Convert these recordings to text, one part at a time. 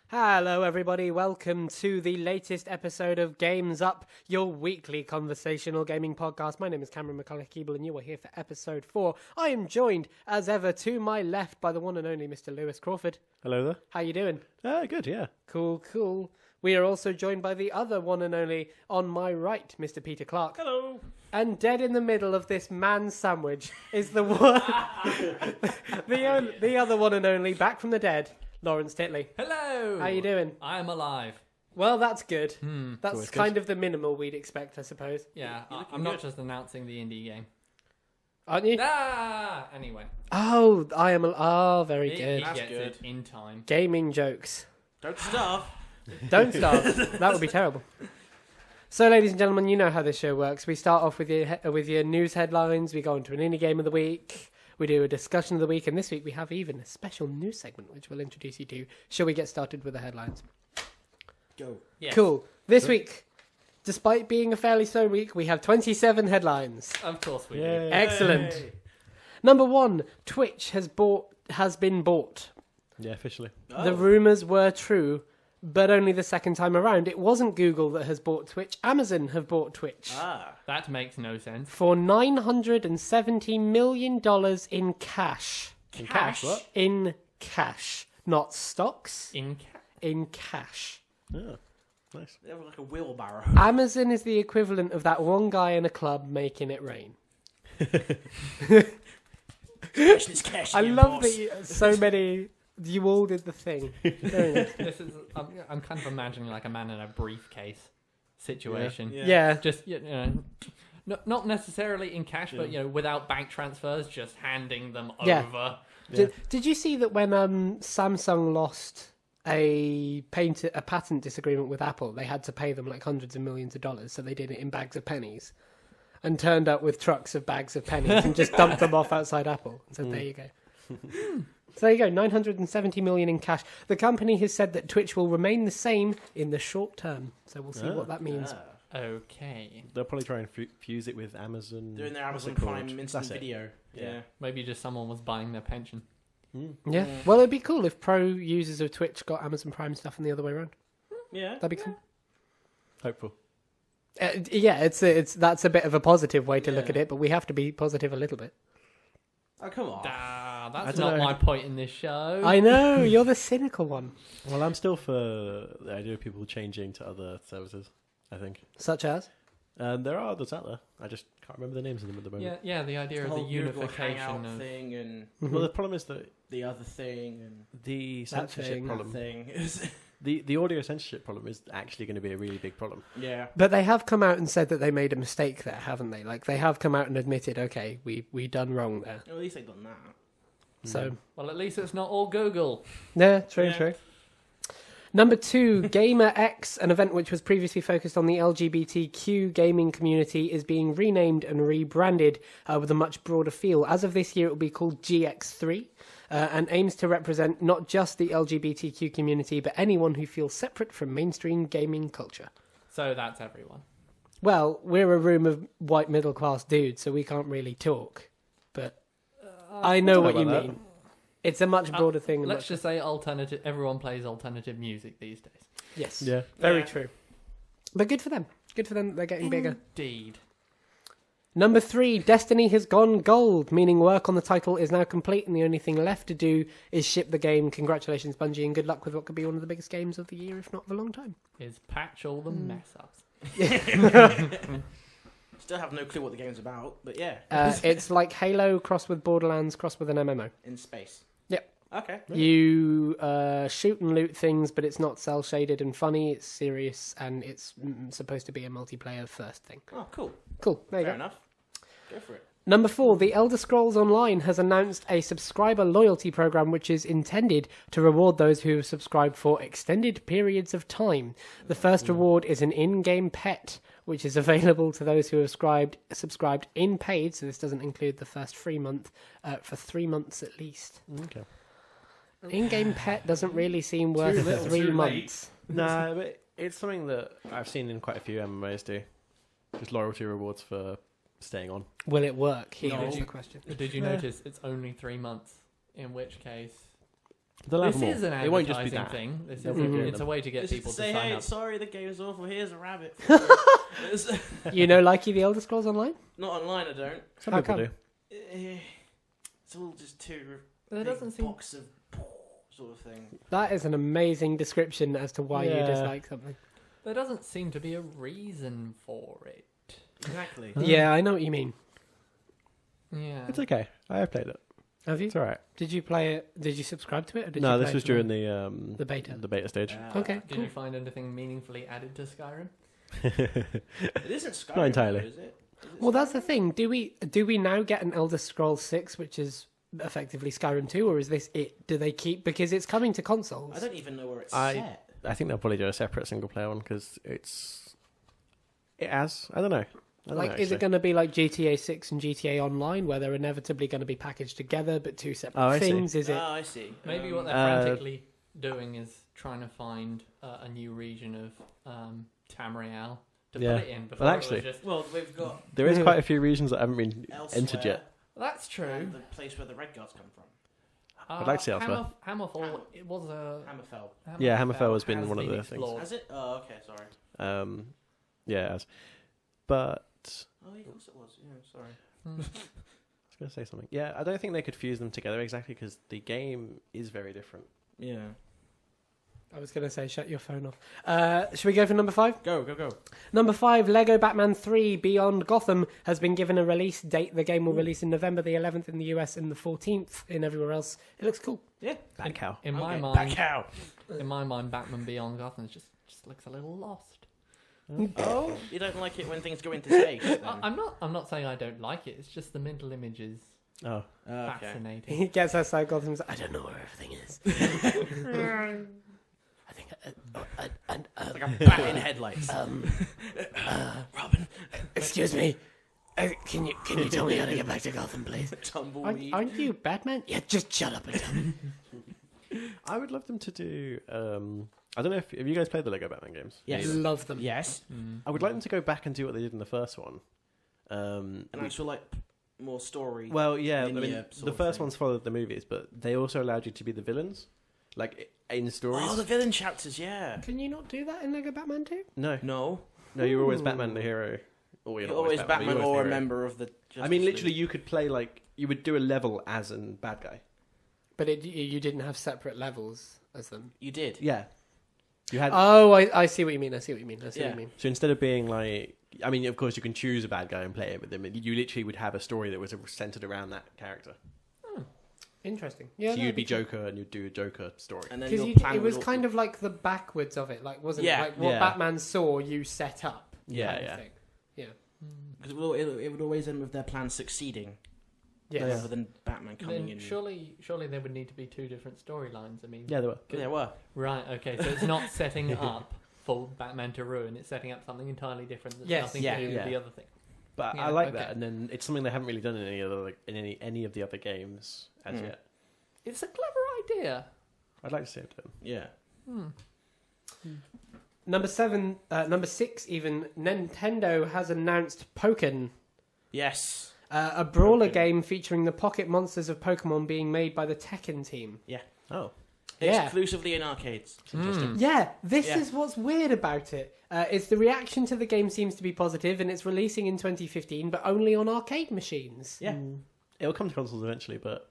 Hello everybody, welcome to the latest episode of Games Up, your weekly conversational gaming podcast. My name is Cameron McCulloch-Keeble and you are here for episode 4. I am joined, as ever, to my left by the one and only Mr. Lewis Crawford. Hello there. How you doing? Good, yeah. Cool. We are also joined by the other one and only, on my right, Mr. Peter Clark. Hello. And dead in the middle of this man sandwich is the one, the other one and only, back from the dead, Lawrence Titley. Hello. How you doing? I am alive. Well, that's good. That's always kind good. of the minimal we'd expect, I suppose. Yeah, I'm not just announcing the indie game. Aren't you? Anyway. Oh, very He good. gets good. it in time. Gaming jokes. Don't starve. Don't start. That would be terrible. So, ladies and gentlemen, you know how this show works. We start off with your news headlines. We go into an indie game of the week. We do a discussion of the week. And this week we have even a special news segment, which we'll introduce you to. Shall we get started with the headlines? Go. Yes. Cool. This week, despite being a fairly slow week, we have 27 headlines. Of course we Yay. do. Excellent. Hey. Number 1, Twitch has been bought. Yeah, officially. The rumours were true, but only the second time around. It wasn't Google that has bought Twitch. Amazon have bought Twitch That makes no sense. for $970 million in cash. In cash, what? In cash. Not stocks. In In cash. Oh, nice. They have like a wheelbarrow. Amazon is the equivalent of that one guy in a club making it rain. Cash I love that so many... You all did the thing. Very nice. This is. I'm kind of imagining like a man in a briefcase situation. Yeah. Just not necessarily in cash, but without bank transfers, just handing them Yeah. over. Did you see that when Samsung lost a patent disagreement with Apple, they had to pay them like hundreds of millions of dollars, so they did it in bags of pennies and turned up with trucks of bags of pennies and just dumped them off outside Apple and said, there you go. So there you go, 970 million in cash. The company has said that Twitch will remain the same in the short term, so we'll see what that means. Okay. They'll probably try and fuse it with Amazon. Doing their what's Amazon it called? Prime instant That's it. video. Yeah. Maybe just someone was buying their pension. Yeah. Well, it'd be cool if pro users of Twitch got Amazon Prime stuff and the other way around. Yeah. That'd be cool. Hopeful. Yeah, that's a bit of a positive way to look Yeah. at it, but we have to be positive a little bit. Oh, come on. That's I don't not know. my point in this show. I know, you're the cynical one. Well, I'm still for the idea of people changing to other services, I think. Such as? There are others out there. I just can't remember the names of them at the moment. Yeah, the idea of the whole Google unification Hangout of thing and Well, the problem is that the other thing and the censorship thing. that problem, thing is... the audio censorship problem is actually going to be a really big problem. Yeah. But they have come out and said that they made a mistake there, haven't they? Like, they have come out and admitted, okay, we done wrong there. Well, at least they've done that. So, well, at least it's not all Google. yeah, true. Yeah. Number 2, Gamer X, an event which was previously focused on the LGBTQ gaming community, is being renamed and rebranded with a much broader feel. As of this year, it will be called GX3 and aims to represent not just the LGBTQ community, but anyone who feels separate from mainstream gaming culture. So that's everyone. Well, we're a room of white middle-class dudes, so we can't really talk. But I know what you about mean. It's a much broader thing. and Let's much- just say alternative. Everyone plays alternative music these days. Yes. Yeah. Very Yeah. true. But good for them. Good for them. They're getting bigger. Indeed. Number 3, Destiny has gone gold, meaning work on the title is now complete and the only thing left to do is ship the game. Congratulations, Bungie, and good luck with what could be one of the biggest games of the year, if not of a long time. Is patch all the mess ups. Still have no clue what the game's about, but yeah. It's like Halo crossed with Borderlands crossed with an MMO. In space. Yep. Okay. You shoot and loot things, but it's not cel-shaded and funny. It's serious, and it's supposed to be a multiplayer first thing. Oh, cool. Cool. There you Fair go. enough. Go for it. Number 4, The Elder Scrolls Online has announced a subscriber loyalty program which is intended to reward those who have subscribed for extended periods of time. The first reward is an in-game pet, which is available to those who have subscribed in paid, so this doesn't include the first free month, for 3 months at least. Okay. In-game pet doesn't really seem worth little, 3 too late. months. No, but it's something that I've seen in quite a few MMOs do. Just loyalty rewards for staying on. Will it work? Here No. is the question. Did you notice it's only 3 months? In which case, They'll have This more. is an It won't just be advertising that. thing. This They'll is be doing it's a them. way to get Just people to say, sign hey, up. sorry, the game is awful. Here's a rabbit. You know, Likey the Elder Scrolls Online? Not online, I don't. Some How people come? do. It's all just too But there big doesn't seem. box of sort of thing. That is an amazing description as to why you Yeah. dislike something. There doesn't seem to be a reason for it. Exactly. Yeah, I know what you mean. Yeah. It's okay. I have played it. Have you? It's all right. Did you play it? Did you subscribe to it? Or did No, you this play was it during the beta. the beta stage. Okay. Did you find anything meaningfully added to Skyrim? It isn't Skyrim, Not entirely. though, is it? Is it Well, that's the Skyrim? thing. Do we now get an Elder Scrolls 6, which is effectively Skyrim 2, or is this it? Do they keep because it's coming to consoles? I don't even know where it's I- set. I think they'll probably do a separate single player one because it has. I don't know. Like, is it going to be like GTA 6 and GTA Online, where they're inevitably going to be packaged together but two separate Oh, I see. things? Is it? Oh, I see. Maybe what they're frantically doing is trying to find a new region of Tamriel to Yeah. put it in. Before Well, it was actually- just, Well, we've got There is quite a few regions that haven't been elsewhere. entered yet. that's true. And the place where the red guards come from. I'd like to see elsewhere. Hammerfall, it was a. Hammerfell. Yeah, Hammerfell has been has one of the explored. Has it? Oh, okay, sorry. Yeah, it has. But Oh, yeah, of course it was. Yeah, sorry. Hmm. I was going to say something. Yeah, I don't think they could fuse them together exactly because the game is very different. Yeah. I was going to say, shut your phone off. Should we go for number 5? Go. Number 5, Lego Batman 3 Beyond Gotham has been given a release date. The game will release in November the 11th in the US and the 14th in everywhere else. It looks cool. Yeah. Bad cow. In my Okay, mind, back out. in my mind, Batman Beyond Gotham just looks a little lost. Oh, you don't like it when things go into space? Then? I'm not saying I don't like it. It's just the mental image is Oh. Okay. fascinating. He gets outside Gotham's. I don't know where everything is. I think. Like a bat in headlights. Robin. Excuse me. Can you tell me how to get back to Gotham, please? Tumbleweed. Aren't you Batman? Yeah, just shut up and tell me. I would love them to do. I don't know if you guys played the Lego Batman games. Yes. Love them. Yes. I would like them to go back and do what they did in the first one. An actual like more story. Well, yeah, I mean, linear sort the of first thing. ones followed the movies, but they also allowed you to be the villains, like in stories. Oh, the villain chapters. Yeah. Can you not do that in Lego Batman 2? No, No. you're always Batman the hero. Or you're You're not always but Batman you're always or the a hero. member of the. I mean, Justice literally, League. you could play you would do a level as a bad guy. But you didn't have separate levels as them. You did. Yeah, you had. Oh, I see what you mean. I see what you mean. Yeah. So instead of being like, I mean, of course, you can choose a bad guy and play it with them. You literally would have a story that was centered around that character. Interesting. Yeah. So that'd you'd be be cool. Joker and you'd do a Joker story. And then Because your plan it was would kind of like the backwards of it, like wasn't Yeah. it? Like what Yeah. Batman saw, you set up. Yeah, kind of yeah. thing. Yeah. because it would always end with their plan succeeding Yes. Yeah. rather than Batman coming Then in. surely there would need to be two different storylines. I mean, Yeah, they were. Yeah, well, right? Okay, so it's not setting up for Batman to ruin. It's setting up something entirely different that's Yes. nothing Yeah. to do Yeah. with the other thing. But Yeah, I like okay. that, and then it's something they haven't really done in any of the other games as yet. It's a clever idea. I'd like to see it done. yeah. Number 6, even Nintendo has announced Pokken, Yes. a brawler Pokken. game featuring the pocket monsters of Pokemon being made by the Tekken team. Oh, Yeah. Exclusively in arcades. it's interesting. Yeah, this Yeah. is what's weird about it. Is the reaction to the game seems to be positive, and it's releasing in 2015, but only on arcade machines. Yeah. It'll come to consoles eventually, but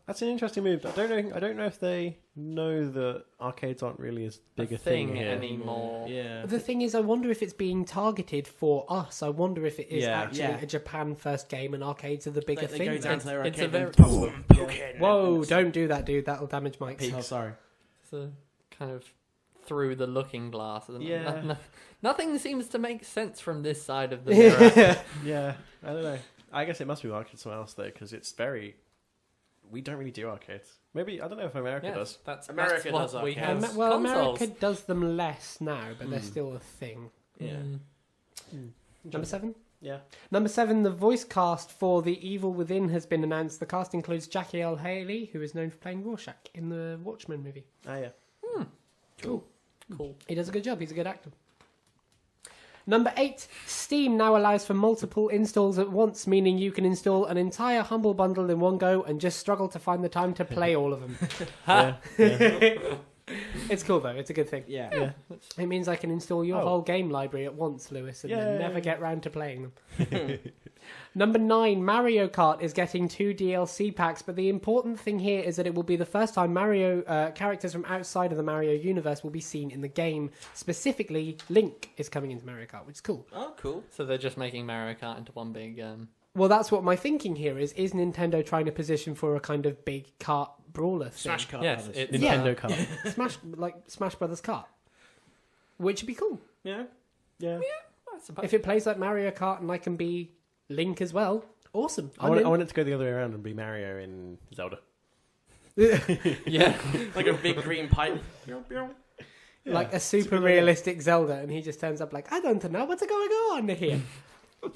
that's an interesting move. I don't know if they know that arcades aren't really as big a thing here. anymore. Yeah. The thing is, I wonder if it's being targeted for us. I wonder if it is Yeah. actually Yeah. a Japan first game, and arcades are the bigger They thing. go down to their It's a arcade and very- boom, Pokken. Whoa! Don't do that, dude. That'll damage Mike's. Oh, sorry. It's a kind of through the looking glass. Isn't it? Yeah. Nothing seems to make sense from this side of the mirror. Yeah, I don't know. I guess it must be marketed somewhere else though, because it's very. We don't really do arcades. Maybe I don't know if America Yes, does. that's America what does we arcades. have. Well, consoles. America does them less now, but they're still a thing. Yeah. Number 7. Yeah. Number 7, the voice cast for The Evil Within has been announced. The cast includes Jackie L. Haley, who is known for playing Rorschach in the Watchmen movie. Ah, yeah. Cool. Cool. He does a good job. He's a good actor. Number 8, Steam now allows for multiple installs at once, meaning you can install an entire Humble Bundle in one go and just struggle to find the time to play all of them. It's cool though, it's a good thing. Yeah. It means I can install your whole game library at once, Lewis, and then never get round to playing them. Number 9, Mario Kart is getting 2 DLC packs, but the important thing here is that it will be the first time Mario characters from outside of the Mario universe will be seen in the game. Specifically, Link is coming into Mario Kart, which is cool. Oh, cool. So they're just making Mario Kart into one big... Well, that's what my thinking here is. Is Nintendo trying to position for a kind of big kart brawler thing? Smash Kart. Yes, Brothers. it's Nintendo Kart. Smash Brothers Kart. Which would be cool. Yeah. I suppose. If it plays like Mario Kart and I can be Link as well, awesome. I want it to go the other way around and be Mario in Zelda. Yeah. Like a big green pipe. Like a super realistic Zelda, and he just turns up like, I don't know what's going on here.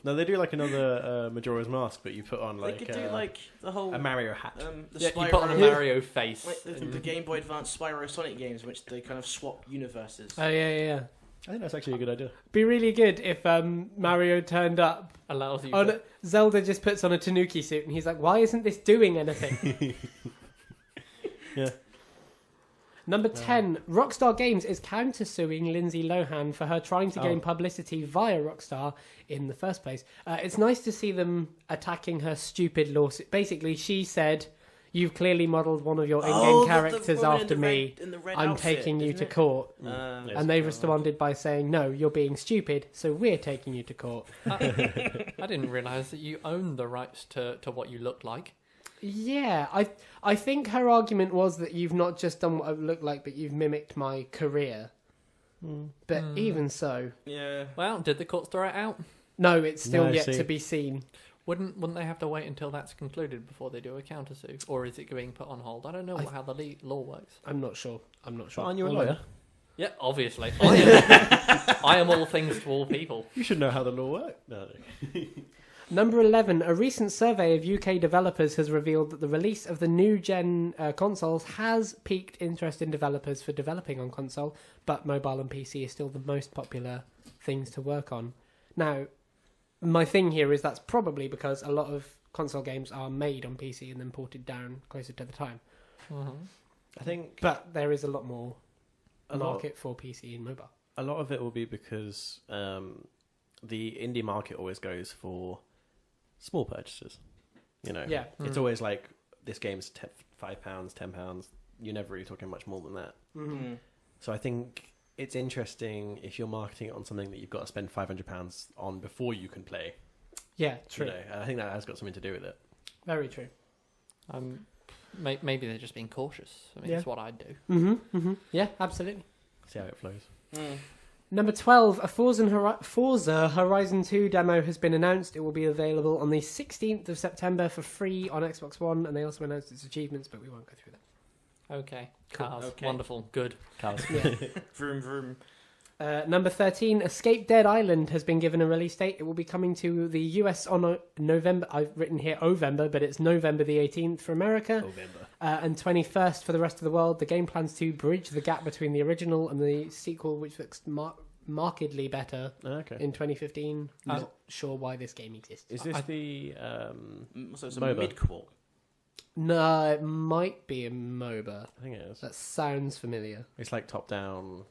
No, they do like another Majora's Mask, but you put on They like could do like the whole a Mario hat. the Yeah, you Spyro, put on a Mario face. like the Game Boy Advance Spyro Sonic games, in which they kind of swap universes. Oh yeah. I think that's actually a good idea. Be really good if Mario turned up. Allows you On to... Zelda just puts on a Tanuki suit, and he's like, "Why isn't this doing anything?" Yeah. Number 10, Rockstar Games is countersuing Lindsay Lohan for her trying to gain publicity via Rockstar in the first place. It's nice to see them attacking her stupid lawsuit. Basically, she said, "You've clearly modelled one of your in-game characters after me. I'm taking you to court." And they responded by saying, "No, you're being stupid, so we're taking you to court." I didn't realise that you own the rights to what you look like. Yeah, I think her argument was that you've not just done what I look like, but you've mimicked my career. But even so, Yeah. Well, did the courts throw it out? no, it's still No, yet see. to be seen. Wouldn't they have to wait until that's concluded before they do a countersue? Or is it being put on hold? I don't know how the law works. I'm not sure. But aren't you a lawyer? Yeah, obviously. I am all things to all people. You should know how the law works. No. Number 11, a recent survey of UK developers has revealed that the release of the new-gen consoles has piqued interest in developers for developing on console, but mobile and PC is still the most popular things to work on. Now, my thing here is that's probably because a lot of console games are made on PC and then ported down closer to the time. I think But there is a lot more market for PC and mobile. a lot of it will be because the indie market always goes for small purchases. You know, Yeah. it's always like this game's £5, £10. You're never really talking much more than that. So I think it's interesting if you're marketing it on something that you've got to spend £500 on before you can play. Yeah, true. You know, and I think that has got something to do with it. Very true. Maybe they're just being cautious. I mean, Yeah. that's what I'd do. Yeah, absolutely. See how it flows. Number 12, a Forza Horizon 2 demo has been announced. It will be available on the 16th of September for free on Xbox One, and they also announced its achievements, but we won't go through that. Okay. Cool. Cars. Okay. Wonderful. Good. Cars. Vroom vroom. Number 13, Escape Dead Island has been given a release date. It will be coming to the US on November. I've written here Ovember, but it's November the 18th for America. November. And 21st for the rest of the world. The game plans to bridge the gap between the original and the sequel, which looks markedly better Okay. in 2015. I'm not sure why this game exists. Is this the So it's a MOBA? mid-qual. No, it might be a MOBA. I think it is. That sounds familiar. It's like top down.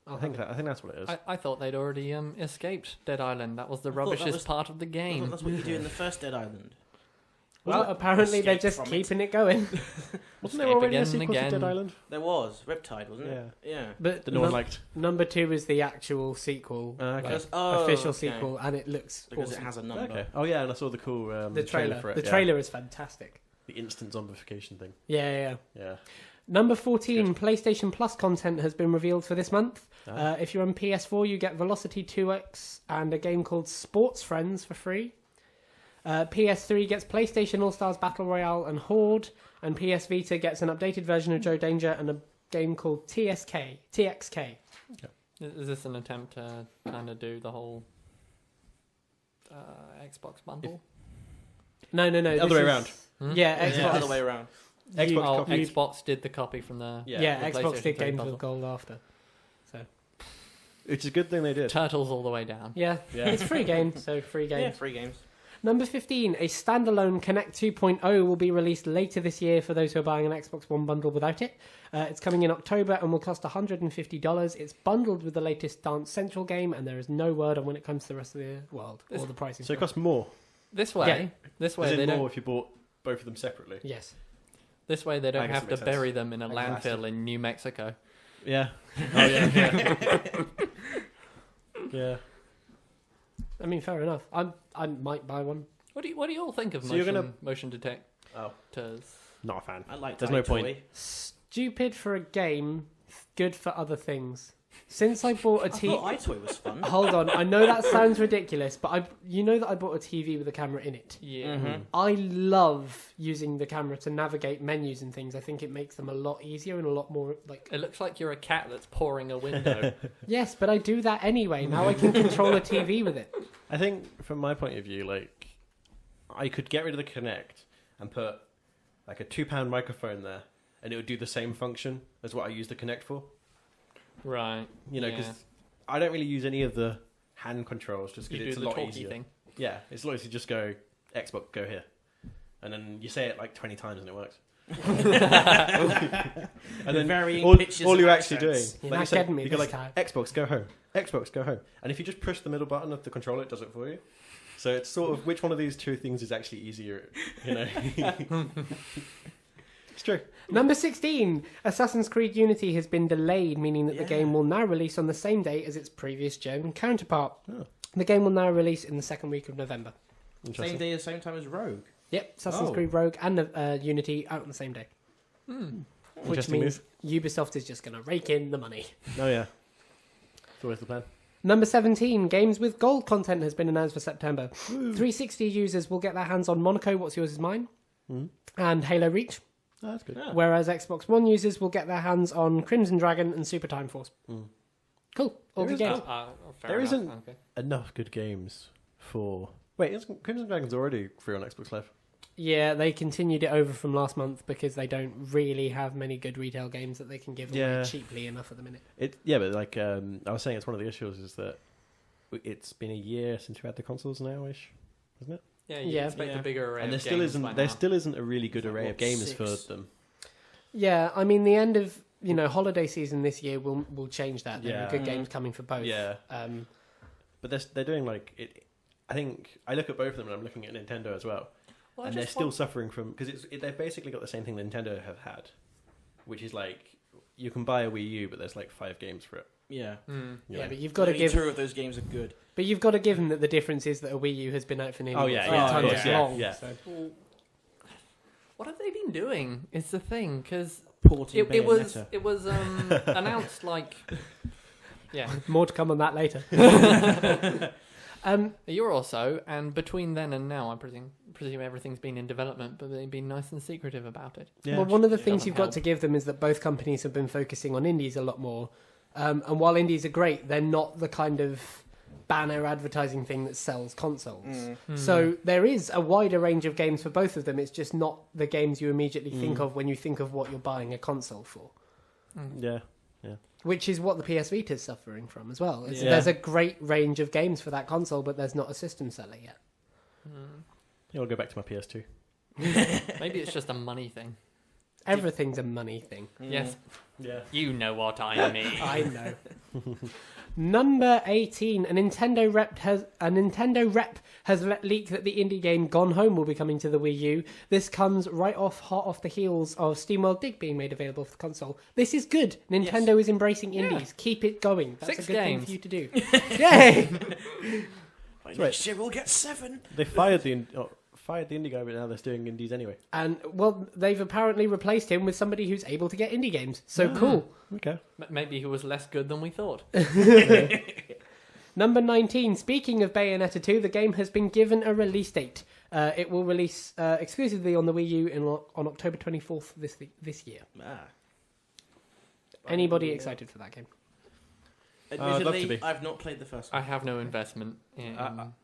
I'll I think have that's what it is. I thought they'd already escaped Dead Island. That was the I thought that rubbishest was- part of the I thought game. that's what you do in the first Dead Island. Well, Wasn't apparently they're escape just from it? keeping it going. Wasn't there Escape already a again and sequel to again. Dead Island? There was Riptide, wasn't it? Yeah. But That no one liked. number 2 is the actual sequel, Okay. like, Oh, official okay. sequel, and it looks Because awesome. it has a number. Okay. Oh yeah, and I saw the cool The trailer. for it. The yeah. trailer is fantastic. The instant zombification thing. Yeah. Yeah. Number 14, PlayStation Plus content has been revealed for this month. Ah. If you're on PS4, you get Velocity 2X and a game called Sports Friends for free. PS3 gets PlayStation All-Stars Battle Royale and Horde, and PS Vita gets an updated version of Joe Danger and a game called TXK. Is this an attempt to kind of do the whole Xbox bundle? No. The other way around. Yeah, Xbox. Yeah, other way around. Xbox Oh, copy. Xbox did the copy from the Yeah, the Xbox PlayStation did 3 Games bundle. with Gold after. So Which is a good thing they did. Turtles all the way down. Yeah, Yeah. it's free game, so free game. Yeah, free games. Number 15, a standalone Kinect 2.0 will be released later this year for those who are buying an Xbox One bundle without it. It's coming in October and will cost $150. It's bundled with the latest Dance Central game, and there is no word on when it comes to the rest of the world or the pricing. So it costs more. This way, As they in more don't. if you bought both of them separately. Yes. This way, they I don't guess have it to makes sense. bury them in a I guess landfill in New Mexico. Yeah. Oh yeah. Yeah. I mean, fair enough. I might buy one. What do you all think of So you're motion detectors? Oh, not a fan. I like There's no point. Stupid for a game, good for other things. Since I bought a I TV... thought iToy was fun. Hold on, I know that sounds ridiculous, but you know that I bought a TV with a camera in it. Yeah. Mhm. I love using the camera to navigate menus and things. I think it makes them a lot easier and a lot more like... It looks like you're a cat that's pouring a window. Yes, but I do that anyway. Now I can control a TV with it. I think from my point of view, like, I could get rid of the Kinect and put like a £2 microphone there, and it would do the same function as what I use the Kinect for. Right. You know, because I don't really use any of the hand controls just You because do it's a the lot talkie easier. thing. Yeah, it's a lot easier to just go Xbox, go here, and then you say it like 20 times and it works. And then varying all pitches you're and actually doing, accents. You're like you not said, getting me you go this like time. Xbox, go home, Xbox, go home, and if you just push the middle button of the controller, it does it for you. So it's sort of which one of these two things is actually easier, you know? It's true. Number 16, Assassin's Creed Unity has been delayed, meaning that the game will now release on the same day as its previous German counterpart. Oh. The game will now release in the second week of November. Same Interesting. day, same time as Rogue. Yep, Assassin's Oh. Creed Rogue and Unity out on the same day. Which Interesting means Ubisoft is just going to rake in the money. Oh yeah, it's always the plan. Number 17, games with gold content has been announced for September. 360 users will get their hands on Monaco, What's Yours Is Mine, and Halo Reach, Oh, that's good. Yeah. whereas Xbox One users will get their hands on Crimson Dragon and Super Time Force. Cool, all good games. There isn't enough good games for. Wait, isn't Crimson Dragon's already free on Xbox Live? Yeah, they continued it over from last month because they don't really have many good retail games that they can give away Yeah. cheaply enough at the minute. Yeah, but like I was saying, it's one of the issues is that it's been a year since we had the consoles now-ish, isn't it? Yeah, you Yeah. expect Yeah. a bigger array And there of still games isn't by there now. still isn't a really good It's like, array what, of games 6? for them. Yeah, I mean the end of holiday season this year will change that. There Yeah. are good games coming for both. Yeah, Um, but they're doing like it. I think I look at both of them and I'm looking at Nintendo as well, Well, I and they're just still want- suffering from because they've basically got the same thing Nintendo have had, which is like you can buy a Wii U, but there's like 5 games for it. Yeah. Mm. You yeah, know? but you've got to Only give. 2 of those games are good. But you've got to give them that the difference is that a Wii U has been out for nearly Oh, yeah, 3 yeah, times yeah, as yeah, long. yeah. So. Well, what have they been doing? Is the thing because Porting it was Bayonetta. announced like More to come on that later. a year or so, and between then and now, I presume everything's been in development, but they've been nice and secretive about it. Yeah, Well, one of the Yeah, things doesn't you've got help. to give them is that both companies have been focusing on indies a lot more. And while indies are great, they're not the kind of banner advertising thing that sells consoles. So there is a wider range of games for both of them. It's just not the games you immediately think of when you think of what you're buying a console for. yeah. Which is what the PS Vita is suffering from as well. Yeah. There's a great range of games for that console, but there's not a system seller yet. Yeah, I'll go back to my PS2. Maybe it's just a money thing. Everything's a money thing. Yes, Yeah. you know what I mean. I know. Number 18, a Nintendo rep has let leak that the indie game Gone Home will be coming to the Wii U. This comes hot off the heels of SteamWorld Dig being made available for the console. This is good. Nintendo is embracing indies. Keep it going. That's 6 a good thing games. for you to do. Yay! Next year we'll get 7. They fired the indie guy, but now they're doing indies anyway. And well, they've apparently replaced him with somebody who's able to get indie games. So cool. Okay. Maybe he was less good than we thought. Number 19, speaking of Bayonetta 2, the game has been given a release date. It will release exclusively on the Wii U on October 24th this year. Anybody excited for that game? I'd love to Admittedly, be. I've not played the first I one. have no investment in.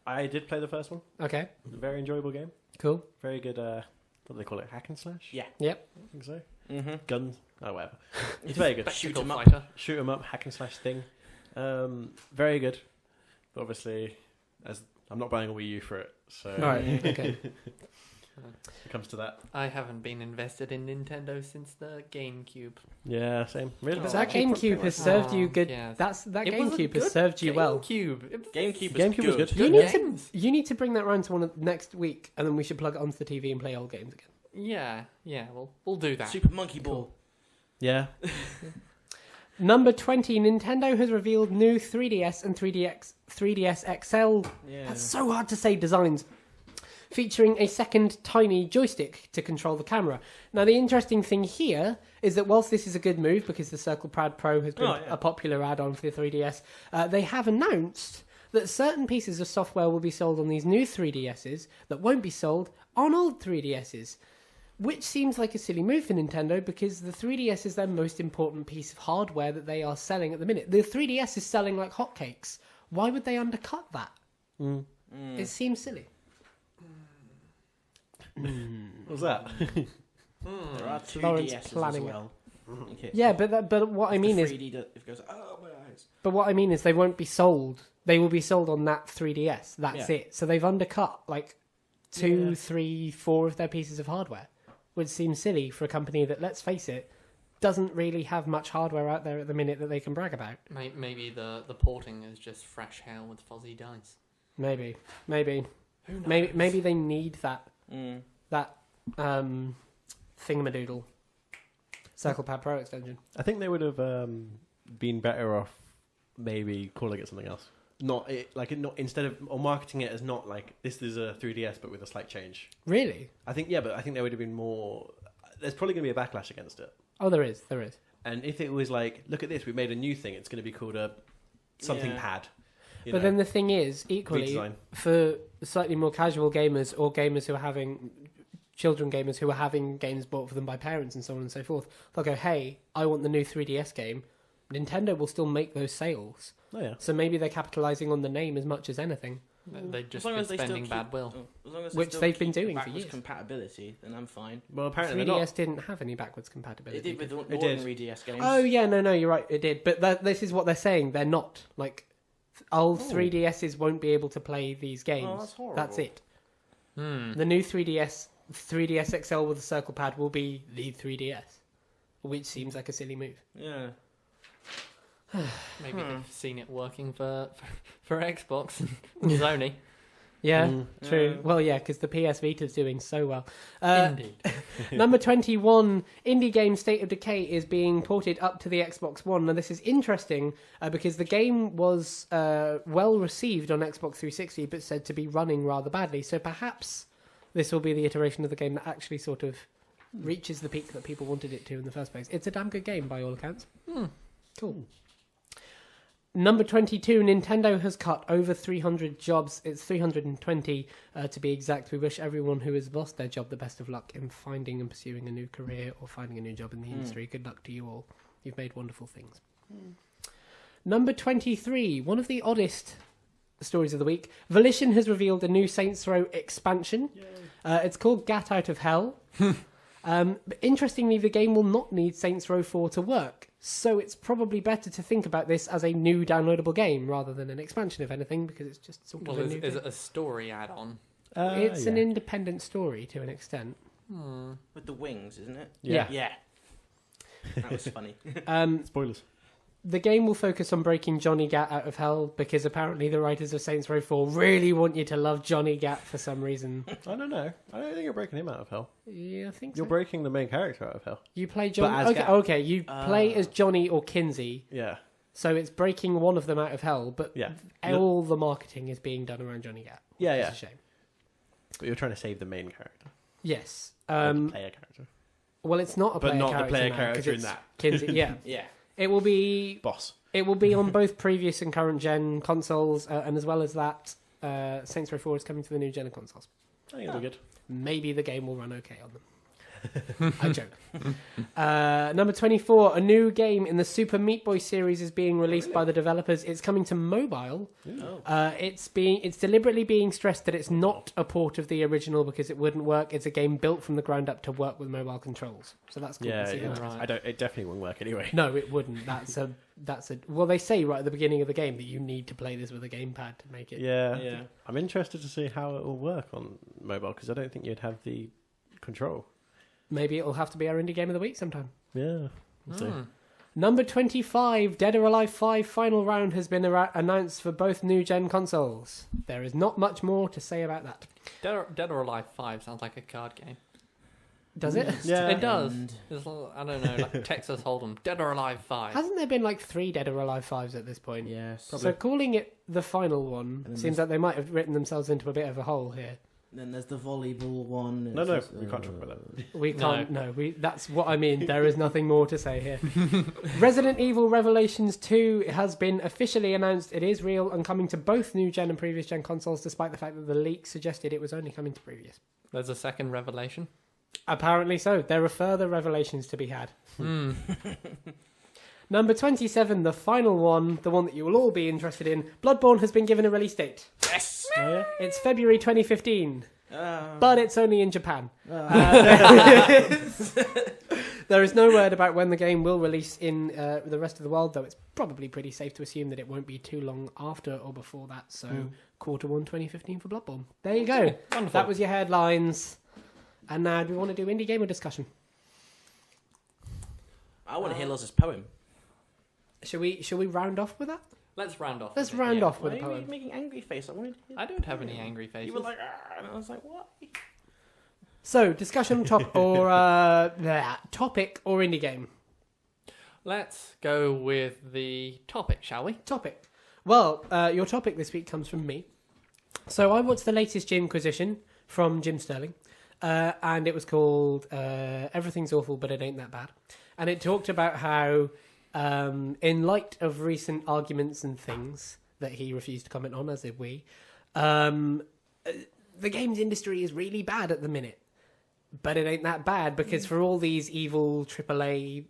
I did play the first one. Okay, Very enjoyable game. cool. Very good. What do they call it? Hack and slash? Yeah. Yep. I think so. Mm-hmm. Guns. Oh, whatever. It's very good. Shoot Spectacle 'em up. fighter. Shoot 'em up, hack and slash thing. Very good. But obviously, as I'm not buying a Wii U for it, so Right. Okay. it comes to that. I haven't been invested in Nintendo since the GameCube. Yeah, same. Really? But that GameCube has served you good. Yeah. That It was a GameCube has good served you well. GameCube was good. You Good need to games. bring that round to one of next week, and then we should plug it onto the TV and play old games again. Yeah. We'll do that. Super Monkey Ball. Yeah. Number 20, Nintendo has revealed new 3DS and 3DS XL. Yeah. That's so hard to say designs. Featuring a second tiny joystick to control the camera. Now, the interesting thing here is that whilst this is a good move because the Circle Pad Pro has been a popular add-on for the 3DS, they have announced that certain pieces of software will be sold on these new 3DSs that won't be sold on old 3DSs. Which seems like a silly move for Nintendo because the 3DS is their most important piece of hardware that they are selling at the minute. The 3DS is selling like hotcakes. Why would they undercut that? It seems silly. What's that? There are two Lawrence DSs planning as well. Okay. Yeah, but what I mean is, 3D it goes, oh my eyes. but what I mean is they won't be sold. They will be sold on that 3DS. That's Yeah. it. So they've undercut like 2, 3, 4 of their pieces of hardware, which seems silly for a company that, let's face it, doesn't really have much hardware out there at the minute that they can brag about. Maybe the porting is just fresh hell with fuzzy dice. Maybe. Who knows? Maybe they need that Mm. thingamadoodle Circle Pad Pro extension. I think they would have been better off maybe calling it something else. Not instead of or marketing it as not like this is a 3DS but with a slight change. Really? I think there would have been more. There's probably going to be a backlash against it. Oh, there is. And if it was like, look at this, we made a new thing. It's going to be called a something Yeah. pad. But then the thing is, equally, redesign. for slightly more casual gamers or gamers who are having children gamers who are having games bought for them by parents and so on and so forth, they'll go, hey, I want the new 3DS game. Nintendo will still make those sales. Oh yeah. So maybe they're capitalising on the name as much as anything. They've just As long been as they still spending keep- bad will. As long as Which still they've been keep the doing for backwards years. compatibility, then I'm fine. Well, apparently 3DS didn't have any backwards compatibility. It did with the It did. ordinary DS games. Oh, yeah, no, you're right, it did. But this is what they're saying. They're not. Like, old 3DSs won't be able to play these games. Oh, that's horrible. That's it. Hmm. The new 3DS XL with the Circle Pad will be the 3DS, which seems like a silly move. Yeah. Maybe they've seen it working for Xbox and Sony. Yeah, Mm. true. Yeah. Well, yeah, because the PS Vita's doing so well. Indeed. Number 21, indie game State of Decay is being ported up to the Xbox One. Now, this is interesting because the game was well received on Xbox 360, but said to be running rather badly. So perhaps this will be the iteration of the game that actually sort of reaches the peak that people wanted it to in the first place. It's a damn good game by all accounts. Cool. Number 22, Nintendo has cut over 300 jobs. It's 320 to be exact. We wish everyone who has lost their job the best of luck in finding and pursuing a new career or finding a new job in the industry. Good luck to you all. You've made wonderful things. Number 23, one of the oddest stories of the week. Volition has revealed a new Saints Row expansion. It's called Gat Out of Hell. But interestingly, the game will not need Saints Row 4 to work. So it's probably better to think about this as a new downloadable game rather than an expansion, if anything, because it's just sort of Well, a new is thing. it a story add-on? It's an yeah. independent story to an extent. With the wings, isn't it? Yeah. Yeah. That was funny. Spoilers. The game will focus on breaking Johnny Gat out of hell because apparently the writers of Saints Row 4 really want you to love Johnny Gat for some reason. I don't know. I don't think you're breaking him out of hell. Yeah, I think You're so. breaking the main character out of hell. You play Johnny. as Okay, Gat. okay, you play as Johnny or Kinsey. Yeah. So it's breaking one of them out of hell, but Yeah. all the marketing is being done around Johnny Gat. Yeah, Which yeah. is a shame. But you're trying to save the main character. Yes. Or the player character. Well, it's not a But player not the character player now, character 'cause in it's that. Kinsey, yeah. Yeah. It will be Boss. on both previous and current gen consoles, and as well as that, Saints Row 4 is coming to the new gen of consoles. I think it'll be good. Maybe the game will run okay on them. I joke. Number 24, a new game in the Super Meat Boy series is being released by the developers. It's coming to mobile. It's deliberately being stressed that it's not a port of the original because it wouldn't work. It's a game built from the ground up to work with mobile controls. So that's cool. Yeah, to see that. Right. It definitely wouldn't work anyway. No, it wouldn't. Well, they say right at the beginning of the game that you need to play this with a gamepad to make it. Yeah. I'm interested to see how it will work on mobile because I don't think you'd have the control. Maybe it'll have to be our indie game of the week sometime. Yeah. We'll see. Number 25, Dead or Alive 5 Final Round has been announced for both new-gen consoles. There is not much more to say about that. Dead or Alive 5 sounds like a card game. Does it? Yeah. It does. It's, I don't know, like Texas Hold'em. Dead or Alive 5. Hasn't there been like 3 Dead or Alive 5s at this point? Yes. So calling it the final one then seems like they might have written themselves into a bit of a hole here. Then there's the volleyball one. No, we can't talk about that. We can't. No, that's what I mean. There is nothing more to say here. Resident Evil Revelations 2 has been officially announced. It is real and coming to both new gen and previous gen consoles, despite the fact that the leak suggested it was only coming to previous. There's a second revelation. Apparently so. There are further revelations to be had. Number 27, the final one, the one that you will all be interested in. Bloodborne has been given a release date. Yes. Oh, yeah? It's February 2015. But it's only in Japan. There is no word about when the game will release in the rest of the world, though it's probably pretty safe to assume that it won't be too long after or before that. So, quarter 1 2015 for Bloodborne. There you go. Wonderful. That was your headlines. And now, do we want to do indie game or discussion? I want to hear Loz's poem. Shall we round off with that? Let's round off. Let's with it, round yeah. off with Why a are you poem. making angry face? I wanted to hear I don't have any angry faces. You were like, "Arr," and I was like, what? So, discussion topic or indie game? Let's go with the topic, shall we? Topic. Well, your topic this week comes from me. So I watched the latest Jimquisition from Jim Sterling, and it was called Everything's Awful But It Ain't That Bad. And it talked about how, in light of recent arguments and things that he refused to comment on, as did we, the games industry is really bad at the minute. But it ain't that bad, because for all these evil AAA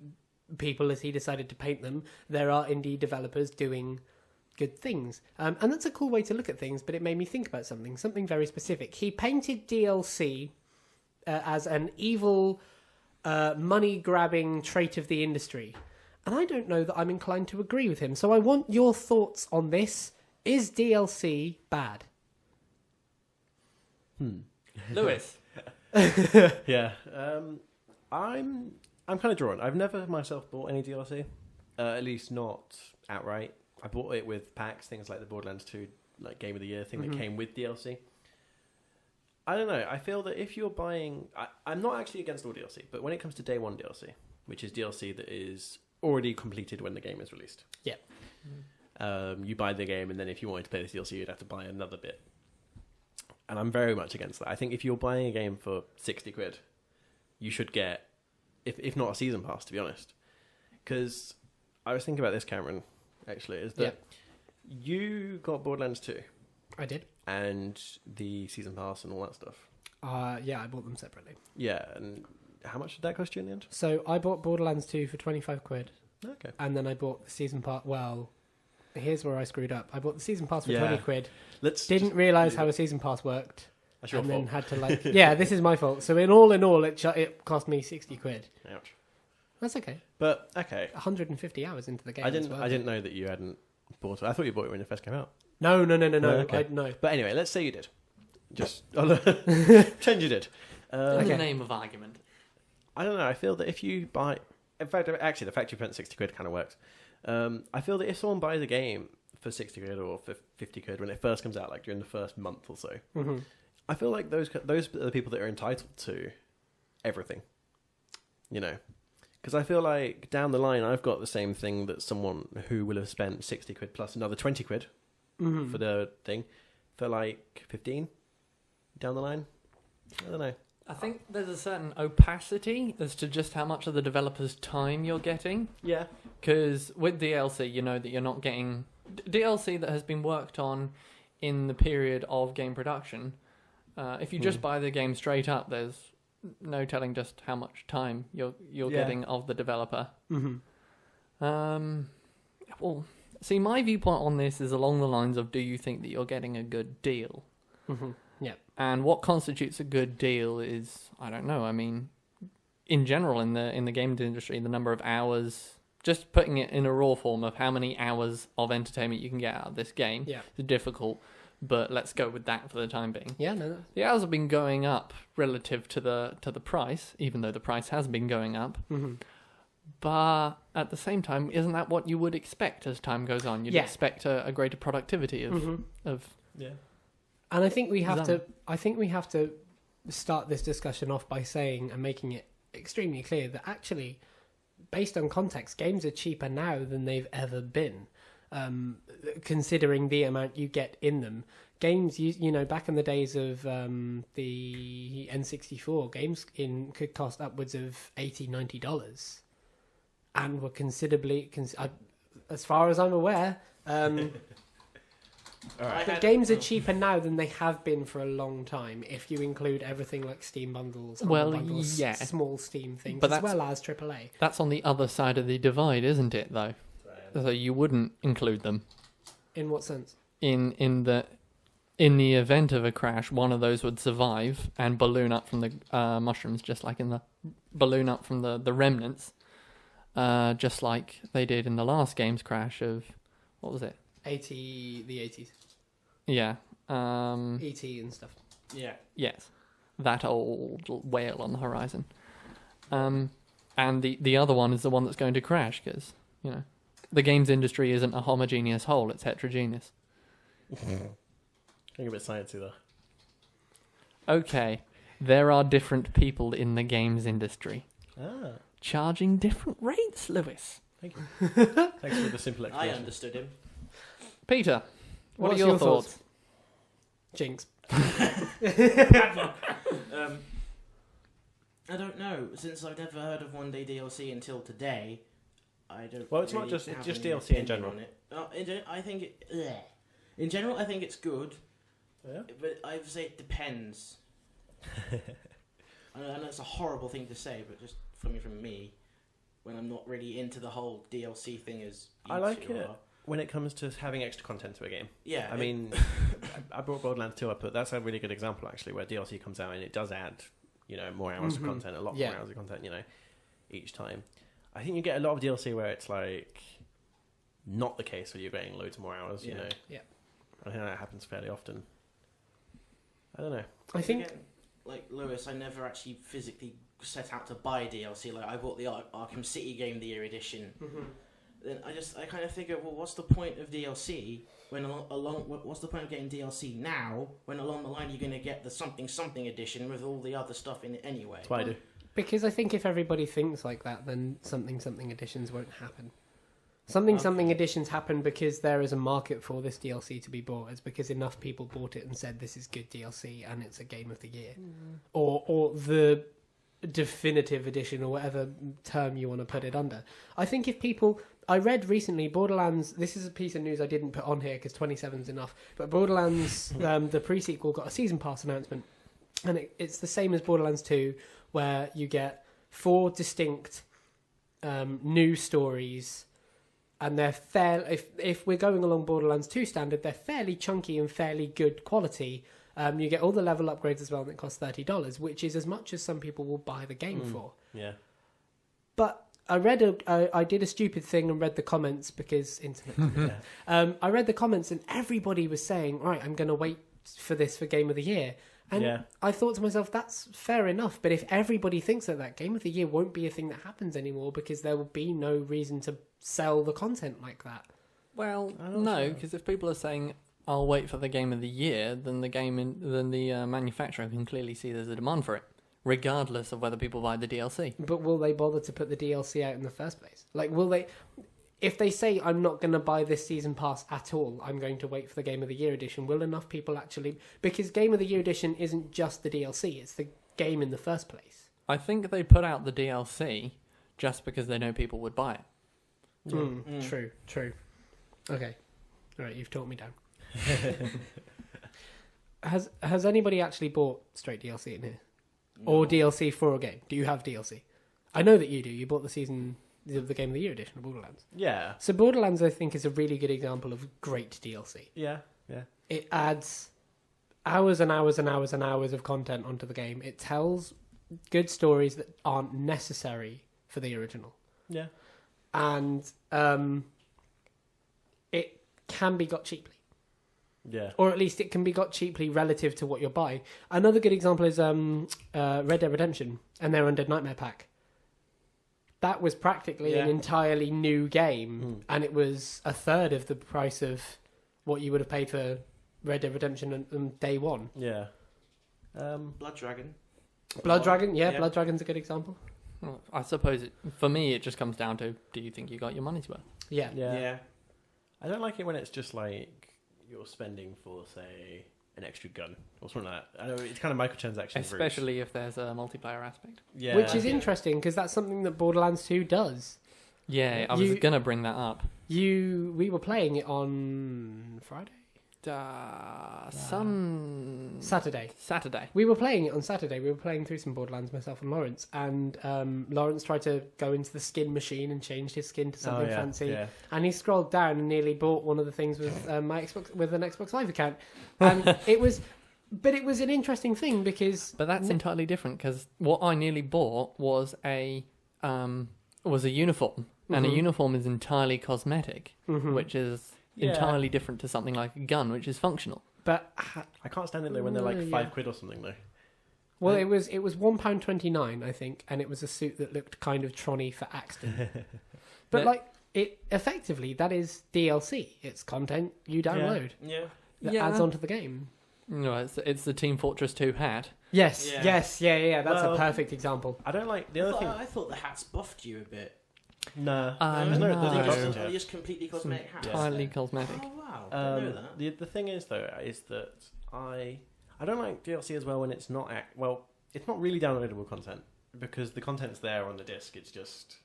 people, as he decided to paint them, there are indie developers doing good things. And that's a cool way to look at things, but it made me think about something very specific. He painted DLC as an evil, money-grabbing trait of the industry. And I don't know that I'm inclined to agree with him. So I want your thoughts on this. Is DLC bad? Lewis. Yeah. I'm kind of drawn. I've never myself bought any DLC, at least not outright. I bought it with packs, things like the Borderlands 2 like Game of the Year thing that came with DLC. I don't know. I feel that if you're buying... I'm not actually against all DLC, but when it comes to day one DLC, which is DLC that is already completed when the game is released. Yeah. You buy the game, and then if you wanted to play this DLC, you'd have to buy another bit. And I'm very much against that. I think if you're buying a game for 60 quid, you should get, if not a season pass, to be honest. Because I was thinking about this, Cameron, actually, is that you got Borderlands 2. I did. And the season pass and all that stuff. Yeah, I bought them separately. Yeah, and how much did that cost you in the end? So I bought Borderlands 2 for 25 quid. Okay. And then I bought the season pass. Well, here's where I screwed up. I bought the season pass for Yeah. 20 quid. Didn't Realise how a season pass worked. That's your and fault. then had to like... Yeah, this is my fault. So in all, it cost me 60 quid. Ouch. That's okay. But, okay. 150 hours into the game. I didn't know that you hadn't bought it. I thought you bought it when it first came out. No. Okay. No. But anyway, let's say you did. Just pretend you did. In Okay. the name of argument. I don't know. I feel that if you buy... In fact, actually, the fact you spent 60 quid kind of works. I feel that if someone buys a game for 60 quid or for 50 quid when it first comes out, like during the first month or so, I feel like those are the people that are entitled to everything. You know? Because I feel like down the line, I've got the same thing that someone who will have spent 60 quid plus another 20 quid for the thing for like 15 down the line. I don't know. I think there's a certain opacity as to just how much of the developer's time you're getting. Yeah. Because with DLC, you know that you're not getting... DLC that has been worked on in the period of game production, if you just buy the game straight up, there's no telling just how much time you're getting of the developer. Well, see, my viewpoint on this is along the lines of: do you think that you're getting a good deal? Yeah. And what constitutes a good deal is, I don't know. I mean, in general, in the games industry, the number of hours, just putting it in a raw form of how many hours of entertainment you can get out of this game, is difficult. But let's go with that for the time being. Yeah, no. The hours have been going up relative to the price, even though the price has been going up. But at the same time, isn't that what you would expect as time goes on? You'd expect a greater productivity of And I think we have to. I think we have to start this discussion off by saying and making it extremely clear that actually, based on context, games are cheaper now than they've ever been. Considering the amount you get in them, games you know back in the days of the N64, games could cost upwards of $80-$90, and were considerably, as far as I'm aware. But games are cheaper now than they have been for a long time, if you include everything like Steam bundles, bundles, small Steam things, as well as AAA. That's on the other side of the divide, isn't it, though? So you wouldn't include them. In what sense? In the event of a crash, one of those would survive and balloon up from the mushrooms, just like in the balloon up from the remnants, just like they did in the last game's crash of, what was it? The 80s. Yeah. E.T. and stuff. Yeah. Yes. That old whale on the horizon. And the other one is the one that's going to crash, because, you know, the games industry isn't a homogeneous whole, it's heterogeneous. Getting a bit sciencey though. Okay. There are different people in the games industry. Charging different rates, Lewis. Thank you. Thanks for the simple explanation. I understood him. Peter, what are What's your thoughts? Jinx. I don't know. Since I've never heard of one day DLC until today, I don't. Well, it's really not just have just any DLC in opinion general. on it. I think in general, I think it's good. Yeah. But I would say it depends. I know it's a horrible thing to say, but just coming from me, when I'm not really into the whole DLC thing as I like it when it comes to having extra content to a game. Yeah. I mean, I brought Borderlands 2 up, but that's a really good example, actually, where DLC comes out and it does add, you know, more hours of content, a lot more hours of content, you know, each time. I think you get a lot of DLC where it's, like, not the case where you're getting loads more hours, you know. Yeah. I think that happens fairly often. I don't know. I think... Again, like Lewis, I never actually physically set out to buy DLC. Like, I bought the Arkham City Game of the Year edition. Then I kind of figure, well, what's the point of DLC when what's the point of getting DLC now when along the line you're going to get the something edition with all the other stuff in it anyway? That's what I do. Because I think if everybody thinks like that, then something editions won't happen. Something editions happen because there is a market for this DLC to be bought. It's because enough people bought it and said this is good DLC and it's a game of the year, or the definitive edition, or whatever term you want to put it under. I think if people... I read recently Borderlands... This is a piece of news I didn't put on here because 27's enough. But Borderlands, the pre-sequel, got a season pass announcement. And it's the same as Borderlands 2, where you get 4 distinct new stories. And they're if we're going along Borderlands 2 standard, they're fairly chunky and fairly good quality. You get all the level upgrades as well, and it costs $30, which is as much as some people will buy the game for. Yeah. But I did a stupid thing and read the comments because internet. I read the comments and everybody was saying, "Right, I'm going to wait for this for Game of the Year." And I thought to myself, that's fair enough. But if everybody thinks that Game of the Year won't be a thing that happens anymore because there will be no reason to sell the content like that. Well, no, because if people are saying, I'll wait for the Game of the Year, then the manufacturer can clearly see there's a demand for it, regardless of whether people buy the DLC. But will they bother to put the DLC out in the first place? Like, will they... If they say, I'm not going to buy this season pass at all, I'm going to wait for the Game of the Year edition, will enough people actually... Because Game of the Year edition isn't just the DLC, it's the game in the first place. I think they put out the DLC just because they know people would buy it. True. Okay. All right, you've talked me down. Has anybody actually bought straight DLC in here? or DLC for a game? Do you have DLC? I know that you do. You bought the Game of the Year edition of Borderlands. Yeah. So Borderlands, I think, is a really good example of great DLC. Yeah. It adds hours and hours and hours and hours of content onto the game. It tells good stories that aren't necessary for the original. Yeah. And it can be got cheaply. Yeah. Or at least it can be got cheaply relative to what you're buying. Another good example is Red Dead Redemption and their Undead Nightmare pack. That was practically an entirely new game, and it was a third of the price of what you would have paid for Red Dead Redemption on day one. Yeah. Blood Dragon. Blood Dragon, Blood Dragon's a good example. Well, I suppose for me it just comes down to, do you think you got your money's worth? Yeah. Yeah. I don't like it when it's just like you're spending for, say, an extra gun or something like that. I know it's kind of microtransactions. Especially if there's a multiplayer aspect. Yeah. Which is interesting, because that's something that Borderlands 2 does. Yeah, I was going to bring that up. We were playing it on Friday? Saturday. We were playing it on Saturday. We were playing through some Borderlands, myself and Lawrence, and Lawrence tried to go into the skin machine and changed his skin to something fancy. Yeah. And he scrolled down and nearly bought one of the things with my Xbox, with an Xbox Live account. And it was an interesting thing because. But that's entirely different, because what I nearly bought was a uniform, and a uniform is entirely cosmetic, which is entirely different to something like a gun, which is functional. But I can't stand it though when they're like £5 or something though. Well, it was £1.29, I think, and it was a suit that looked kind of Tronny for Axton. But it effectively, that is DLC. It's content you download. Yeah. That adds onto the game. No, it's the Team Fortress 2 hat. Yes. That's a perfect example. I don't like the other thing. I thought the hats buffed you a bit. No. They're just completely cosmetic hats. Entirely cosmetic. Oh wow! I didn't know that. The thing is though, is that I don't like DLC as well when it's not it's not really downloadable content, because the content's there on the disc. It's just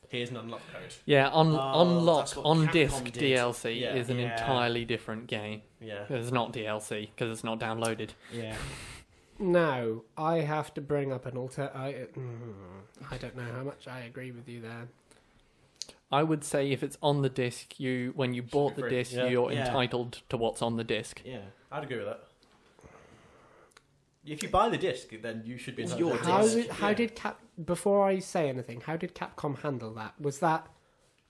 here's an unlock code. Yeah, unlock on disc did. DLC is an entirely different game. Yeah, it's not DLC because it's not downloaded. Yeah. Now I have to bring up an I don't know how much I agree with you there. I would say if it's on the disc, when you bought the disc, you're entitled to what's on the disc. Yeah, I'd agree with that. If you buy the disc, then you should be entitled to the disc. How did before I say anything, how did Capcom handle that? Was that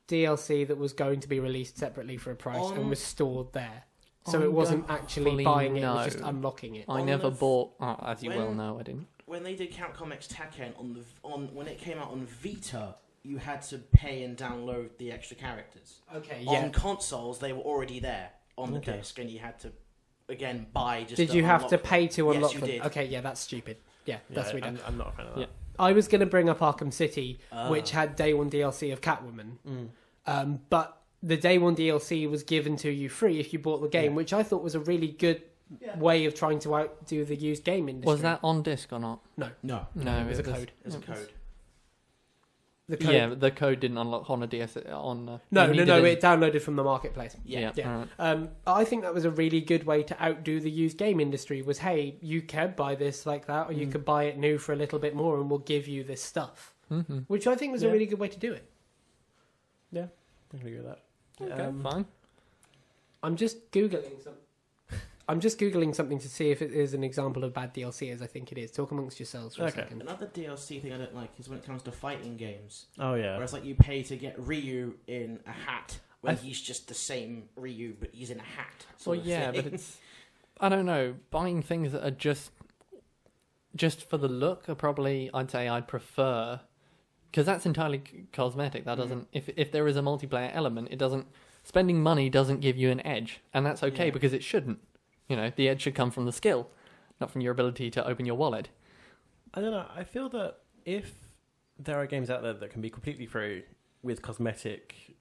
DLC that was going to be released separately for a price and was stored there? So it wasn't actually buying it, it was just unlocking it. I never bought, as you well know, I didn't. When they did Capcom X Tekken when it came out on Vita, you had to pay and download the extra characters. Okay, On consoles, they were already there on the disc, and you had to, again, buy just. Did you have to pay to unlock them? Yes, you did. Okay, yeah, that's stupid. Yeah, that's redundant. I'm not a fan of that. Yeah. I was going to bring up Arkham City, which had day one DLC of Catwoman, but the day one DLC was given to you free if you bought the game, which I thought was a really good way of trying to outdo the used game industry. Was that on disc or not? No, it was a code. It's a code. The code. Yeah, the code didn't unlock on a DS. No, it downloaded from the marketplace. Yeah. Right. I think that was a really good way to outdo the used game industry. Was, hey, you can buy this like that, or you could buy it new for a little bit more, and we'll give you this stuff. Mm-hmm. Which I think was a really good way to do it. Yeah, I can agree with that. Okay, fine. I'm just googling something to see if it is an example of bad DLC, as I think it is. Talk amongst yourselves for a second. Another DLC thing I don't like is when it comes to fighting games. Oh yeah. Where it's like you pay to get Ryu in a hat when he's just the same Ryu, but he's in a hat. Well, yeah, but it's, I don't know, buying things that are just for the look are probably, I'd say I'd prefer, because that's entirely cosmetic. That doesn't, if there is a multiplayer element, it doesn't, spending money doesn't give you an edge, and that's okay because it shouldn't. You know, the edge should come from the skill, not from your ability to open your wallet. I don't know. I feel that if there are games out there that can be completely free with cosmetic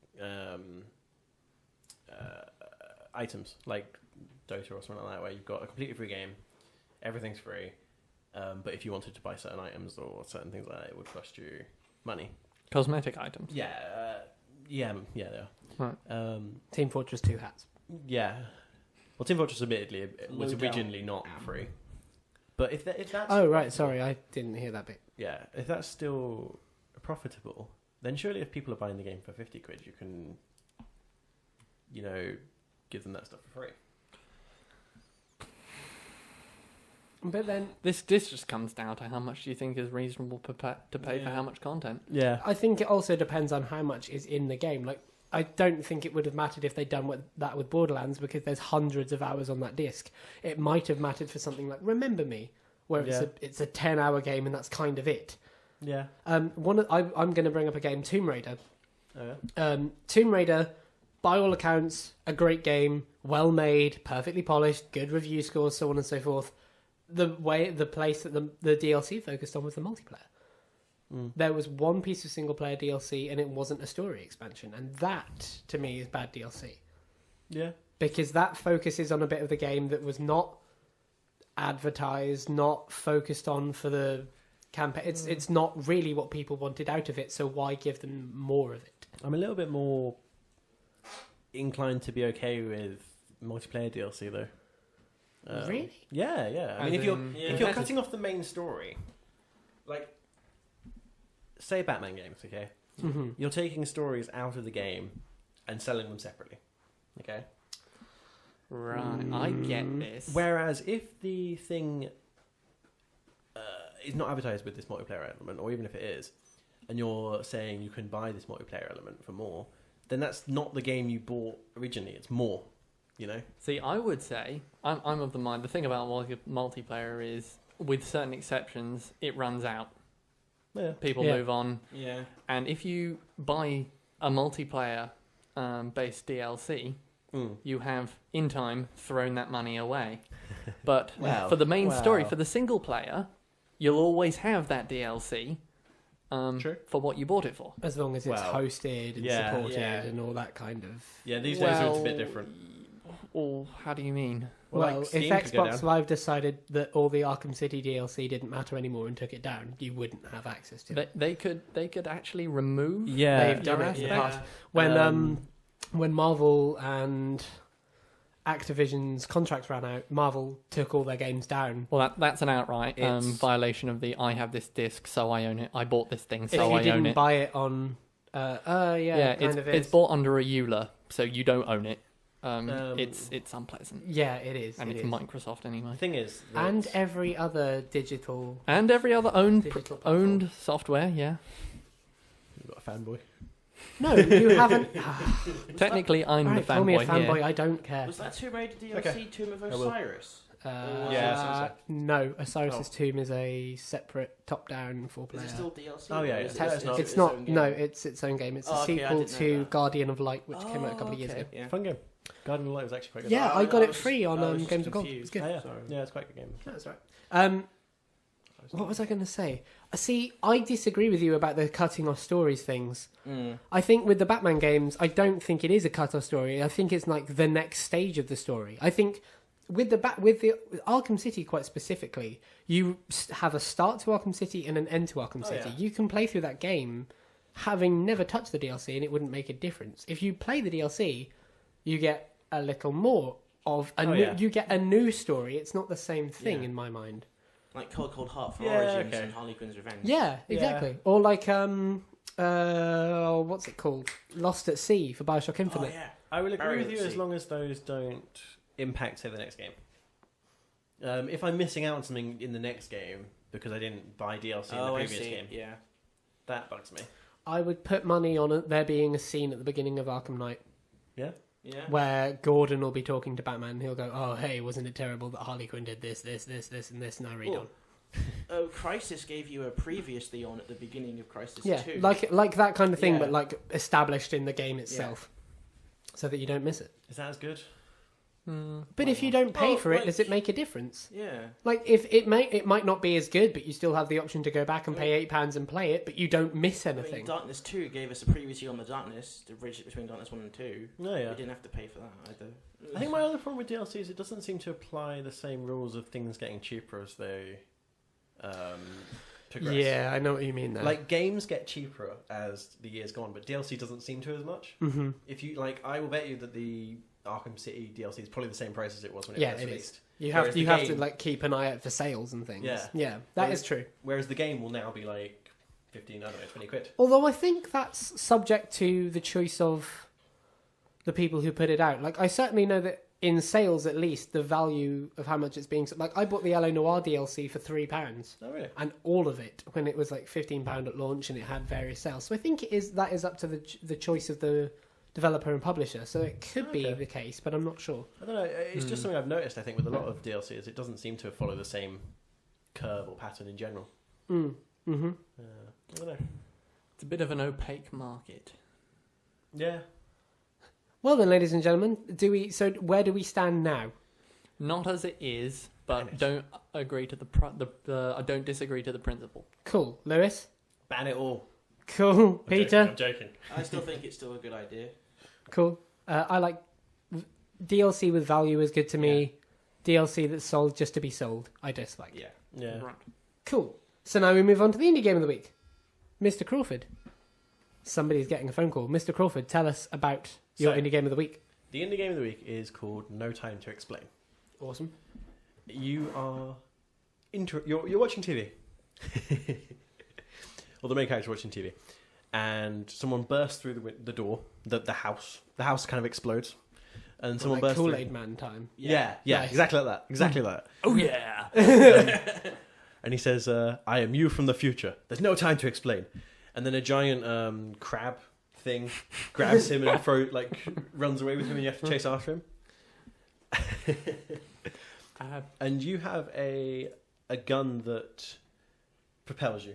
items, like Dota or something like that, where you've got a completely free game, everything's free, but if you wanted to buy certain items or certain things like that, it would cost you money. Cosmetic items? Yeah, they are. Right. Team Fortress 2 hats. Yeah. Well, Team Fortress admittedly was originally not free, But if that's Oh right, sorry, I didn't hear that bit. yeah, if that's still profitable, then surely if people are buying the game for 50 quid, you can, give them that stuff for free. But then This just comes down to how much do you think is reasonable to pay for Yeah. how much content. Yeah. I think it also depends on how much is in the game. Like, I don't think it would have mattered if they'd done that with Borderlands, because there's hundreds of hours on that disc. It might have mattered for something like Remember Me, where it's a 10-hour game and that's kind of it. Yeah. I'm going to bring up a game, Tomb Raider. Oh, yeah. Tomb Raider, by all accounts, a great game, well made, perfectly polished, good review scores, so on and so forth. The place that the DLC focused on was the multiplayer. There was one piece of single player DLC and it wasn't a story expansion, and that to me is bad DLC. Yeah. Because that focuses on a bit of the game that was not advertised, not focused on for the campaign. It's not really what people wanted out of it, so why give them more of it? I'm a little bit more inclined to be okay with multiplayer DLC though. Really? Yeah, yeah. I As mean, if you're in- cutting off the main story, like say Batman games, okay, you're taking stories out of the game and selling them separately, okay. Right, I get this. Whereas if the thing is not advertised with this multiplayer element, or even if it is, and you're saying you can buy this multiplayer element for more, then that's not the game you bought originally. It's more, See, I would say, I'm of the mind, the thing about multiplayer is, with certain exceptions, it runs out. Yeah. People Yeah. move on. Yeah. And if you buy a multiplayer based DLC, you have, in time, thrown that money away. But Wow. for the main story, Wow. for the single player, you'll always have that DLC True. for what you bought it for. As long as it's Wow. hosted and Yeah. supported Yeah. and all that kind of... Yeah, these days it's a bit different. Or how do you mean? Well, like if Steam could go Xbox down. Live decided that all the Arkham City DLC didn't matter anymore and took it down, you wouldn't have access to it. They could actually remove. Yeah, They've done it in the Yeah. past. When Marvel and Activision's contracts ran out, Marvel took all their games down. Well, that's an outright It's- violation of the "I have this disc, so I own it. I bought this thing, If so you I own didn't it." buy it on... it kind of is. It's bought under a EULA, so you don't own it. Um, It's unpleasant, Yeah, it is. and it it's is. Microsoft anyway. The thing is, that- And every other digital... And every other owned Digital platform. owned software, yeah. you've got a fanboy. No, you haven't... Technically, I'm Right, the call me a fanboy fanboy, here. I don't care. Was that Tomb Raider DLC Okay. Tomb of I will. Osiris? Yeah, no, Osiris's Oh. Tomb is a separate top-down Is four-player. it still DLC? Oh, yeah, or yeah. is it- No, it's not. It's its not. own game? No, it's its own game. It's a Oh, okay, I sequel didn't know to that. Guardian of Light, which came out a couple of years okay, ago. Yeah. Fun game. Garden of Light was actually quite good. Yeah, Oh, I got I it was- free on I was Games of Gold. It's confused. good. Oh, yeah. Sorry. Yeah, it's quite a good game. That's right. What was I going to say? See, I disagree with you about the cutting off stories things. I think with the Batman games, I don't think it is a cut off story. I think it's like the next stage of the story. I think with the Arkham City, quite specifically, you have a start to Arkham City and an end to Arkham City. yeah. You can play through that game having never touched the DLC, and it wouldn't make a difference. If you play the DLC, you get a little more of a Oh, new, yeah. you get a new story. It's not the same thing Yeah. in my mind. Like Cold Heart for Yeah, Origins okay. and Harley Quinn's Revenge. Yeah, exactly. Or like what's it called? Lost at Sea for BioShock Oh Infinite. yeah. I will agree with you as Variancy. long as those don't impact, say, the next game. If I'm missing out on something in the next game because I didn't buy DLC in the Oh, I previous see. game, Yeah. that bugs me. I would put money on it, there being a scene at the beginning of Arkham Knight Yeah. where Gordon will be talking to Batman. He'll go, "Oh, hey, wasn't it terrible that Harley Quinn did this, and this?" And I read Well, on. Crisis gave you a previously on at the beginning of Crisis Yeah, 2. like that kind of thing, Yeah. but like established in the game itself, so that you don't miss it. Is that as good? But if you don't pay Well, for it, like- does it make a difference? Yeah. Like if it might not be as good, but you still have the option to go back and pay £8 and play it, but you don't miss I mean, anything. Darkness 2 gave us a previously on the Darkness, the bridge between Darkness 1 and 2. No, yeah. We didn't have to pay for that either. I think my other problem with DLC is it doesn't seem to apply the same rules of things getting cheaper as they progress. Yeah, I know what you mean. There. Like games get cheaper as the years go on, but DLC doesn't seem to as much. Mm-hmm. If you like, I will bet you that the Arkham City DLC is probably the same price as it was when it Yeah, first it is. released. You have Whereas to the game- like keep an eye out for sales and things. Yeah. that Whereas- is true. Whereas the game will now be like 15, I don't know, 20 quid. Although I think that's subject to the choice of the people who put it out. Like I certainly know that in sales, at least, the value of how much it's being... Like, I bought the LA Noire DLC for £3. Oh, really? And all of it, when it was like £15 at launch and it had various sales. So I think that is up to the choice of the developer and publisher. So it could be the case, but I'm not sure. I don't know. It's just something I've noticed, I think, with a lot of DLCs. It doesn't seem to follow the same curve or pattern in general. Mm. Mm-hmm. I don't know. It's a bit of an opaque market. Yeah. Well then, ladies and gentlemen, where do we stand now? Not as it is, but Banish. don't agree to I don't disagree to the principle. Cool. Lewis? Ban it all. Cool. Peter? I'm joking. I still think it's still a good idea. Cool. I like... DLC with value is good to me. DLC that's sold just to be sold, I dislike. Yeah. Yeah. Right. Cool. So now we move on to the indie game of the week. Mr. Crawford. Somebody's getting a phone call. Mr. Crawford, tell us about your So- indie game of the week. The indie game of the week is called No Time to Explain. Awesome. You are... You're watching TV. Or the main character watching TV. And someone bursts through the door, the house. The house kind of explodes. And someone like bursts Kool-Aid through. Man time. Yeah, Nice. exactly like that. Exactly like that. Oh yeah. And he says, I am you from the future. There's no time to explain. And then a giant crab thing grabs him and runs away with him, and you have to chase after him. And you have a gun that propels you.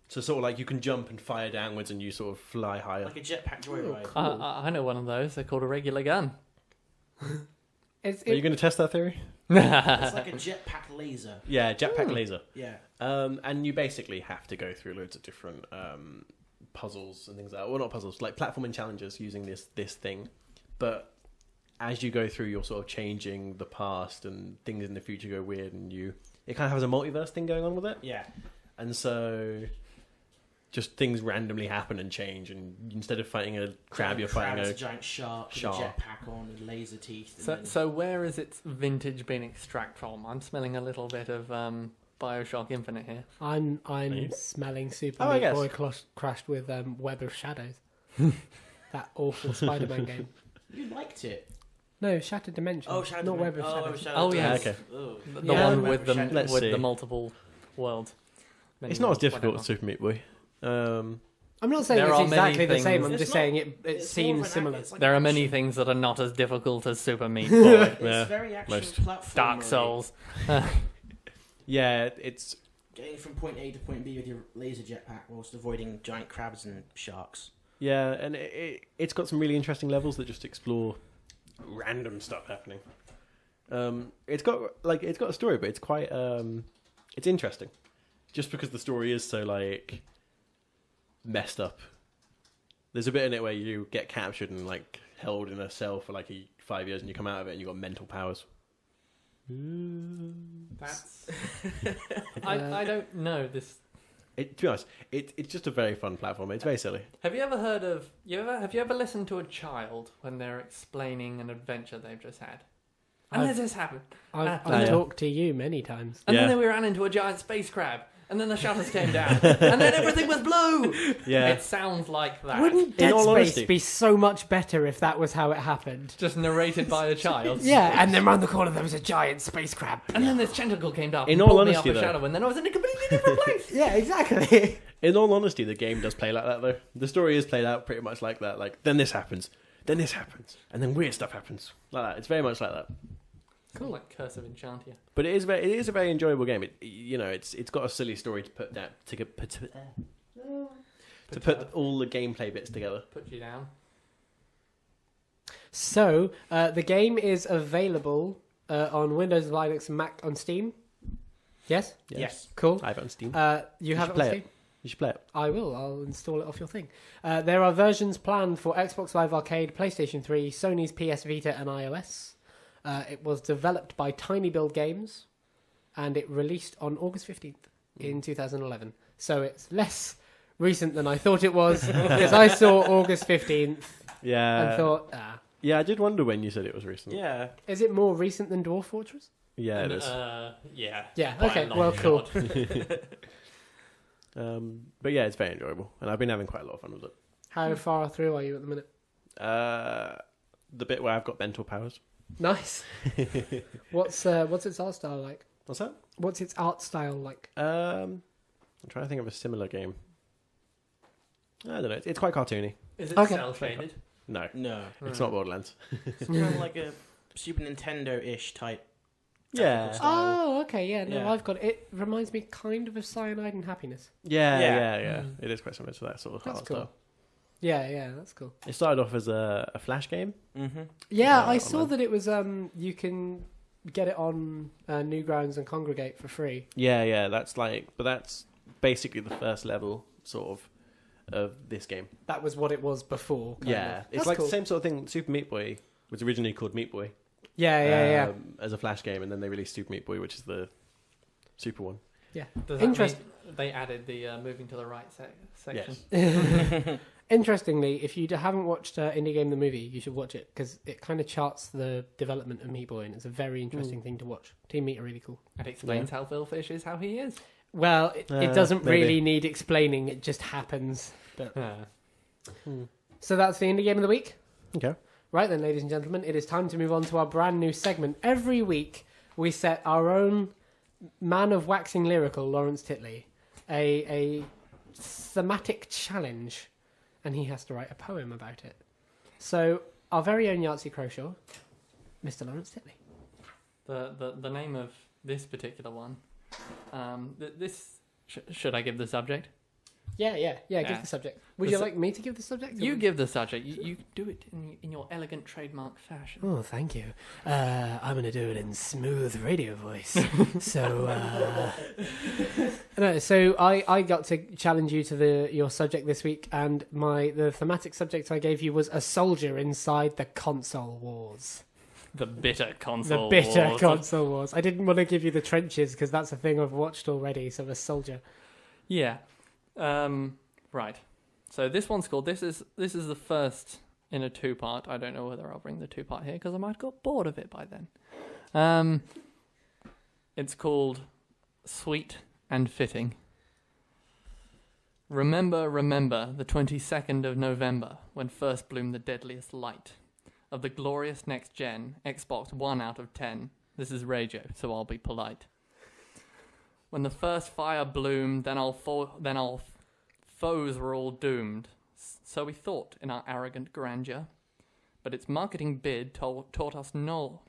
So sort of like you can jump and fire downwards and you sort of fly higher. Like a jetpack joyride. Cool. I know one of those. They're called a regular gun. Are you going to test that theory? It's like a jetpack laser. Yeah, jetpack laser. Yeah. And you basically have to go through loads of different puzzles and things like that. Well, not puzzles, like platforming challenges using this thing. But as you go through, you're sort of changing the past and things in the future go weird, and it kind of has a multiverse thing going on with it. Yeah. And so just things randomly happen and change, and instead of fighting a crab, you're fighting It's a... a giant shark with a jetpack on and laser teeth. So where is its vintage being extracted from? I'm smelling a little bit of BioShock Infinite here. I'm you? smelling Super Oh, I Meat guess. Boy crashed with Web of Shadows. That awful Spider-Man game. You liked it. No, Shattered Dimension. Oh, Shadow. Not Web of Shadows. Oh, yeah. Okay. Oh. The Yeah. one Web with of the Shadows. Let's with see. the multiple worlds. It's not as difficult Whatever. as Super Meat Boy. I'm not saying There it's are many exactly the same. things- I'm It's just not- saying it it's more of seems an similar. it's like There are many action. things that are not as difficult as Super Meat Boy. It's Yeah, very action most. platform. Dark Souls. Yeah, it's... Getting from point A to point B with your laser jetpack whilst avoiding giant crabs and sharks. Yeah, and it's got some really interesting levels that just explore random stuff happening. It's got a story, but it's quite it's interesting, just because the story is so like messed up. There's a bit in it where you get captured and like held in a cell for like 5 years, and you come out of it and you got mental powers. That's. I don't know this. To be honest, it's just a very fun platform. It's very silly. Have you ever heard of? Have you ever listened to a child when they're explaining an adventure they've just had? And then this happened. I've yeah. talked to you many times. And Yeah. then we ran into a giant space crab. And then the shutters came down. And then everything was blue. Yeah, It sounds like that. Wouldn't Dead all Space honesty- be so much better if that was how it happened? Just narrated by a child. Yeah, and then round the corner there was a giant space crab. And then this tentacle came down In and all pulled me honesty, off a though- shadow. And then I was in a completely different place. Yeah, exactly. in all honesty, the game does play like that though. The story is played out pretty much like that. Like then this happens, and then weird stuff happens like that. It's very much like that. Cool. Like Curse of Enchantia. But it is a very enjoyable game. It's got a silly story to put down to put all the gameplay bits together. Put you down. So, the game is available on Windows, Linux, and Mac on Steam. Yes? Yes. Cool. I have it on Steam. You have should it on play Steam? it. You should play it. I will. I'll install it off your thing. There are versions planned for Xbox Live Arcade, PlayStation 3, Sony's PS Vita, and iOS. It was developed by Tiny Build Games, and it released on August 15th in 2011. So it's less recent than I thought it was, because I saw August 15th Yeah. and thought, Yeah, I did wonder when you said it was recent. Yeah. Is it more recent than Dwarf Fortress? Yeah, it is. Yeah. Yeah. By a Okay. long Well, cool. shot. But yeah, it's very enjoyable, and I've been having quite a lot of fun with it. How far through are you at the minute? The bit where I've got mental powers. Nice. What's its art style like? What's that? What's its art style like? I'm trying to think of a similar game. I don't know. It's quite cartoony. Is it Okay. cell shaded? No, No. it's not Borderlands. It's kind of like a Super Nintendo-ish type. Yeah. style. Oh, okay, yeah. No, Yeah. I've got it. It reminds me kind of Cyanide and Happiness. Yeah. Yeah. It is quite similar to that sort of That's art cool. style. Yeah, that's cool. It started off as a Flash game. Mm-hmm. Yeah, Yeah, I saw online. that it was. You can get it on Newgrounds and Congregate for free. Yeah. That's basically the first level, sort of this game. That was what it was before. kind Yeah, of. it's That's like cool. the same sort of thing. Super Meat Boy was originally called Meat Boy. Yeah. As a Flash game, and then they released Super Meat Boy, which is the super one. Does that Interest- mean they added the moving to the right section? Yes. Interestingly, if you haven't watched Indie Game the movie, you should watch it because it kind of charts the development of Meat Boy, and it's a very interesting thing to watch. Team Meat are really cool. It explains how Phil Fish is how he is. Well, it doesn't maybe. really need explaining; it just happens. But Yeah. so that's the Indie Game of the week. Okay. Right then, ladies and gentlemen, it is time to move on to our brand new segment. Every week, we set our own man of waxing lyrical, Lawrence Titley, a thematic challenge, and he has to write a poem about it. So, our very own Yahtzee Croshaw, Mr. Lawrence Titley. The name of this particular one. Should I give the subject? Yeah. Give Yeah. the subject. Would The you su- like me to give the subject? You give the subject. You do it in your elegant trademark fashion. Oh, thank you. I'm going to do it in smooth radio voice. So I got to challenge you to your subject this week, and the thematic subject I gave you was a soldier inside the console wars. The bitter console. The bitter wars. console wars. I didn't want to give you the trenches because that's a thing I've watched already. So a soldier. Yeah. Right. So this one's called. This is the first in a two-part. I don't know whether I'll bring the two-part here because I might have got bored of it by then. It's called Sweet and Fitting. Remember the 22nd of November when first bloomed the deadliest light of the glorious next-gen Xbox 1 out of 10. This is radio, so I'll be polite. When the first fire bloomed, then our foes were all doomed. So we thought in our arrogant grandeur. But its marketing bid taught us no.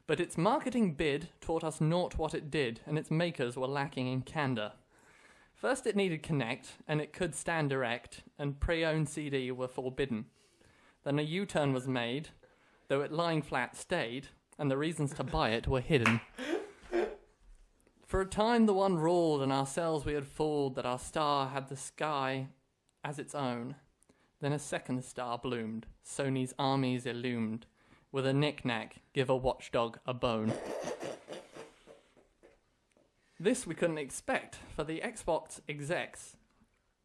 But its marketing bid taught us naught what it did, and its makers were lacking in candour. First it needed Connect, and it could stand direct, and pre-owned CD were forbidden. Then a U-turn was made, though it lying flat stayed, and the reasons to buy it were hidden. For a time the one ruled, and ourselves we had fooled that our star had the sky as its own. Then a second star bloomed, Sony's armies illumined. With a knick-knack, give a watchdog a bone. This we couldn't expect, for the Xbox execs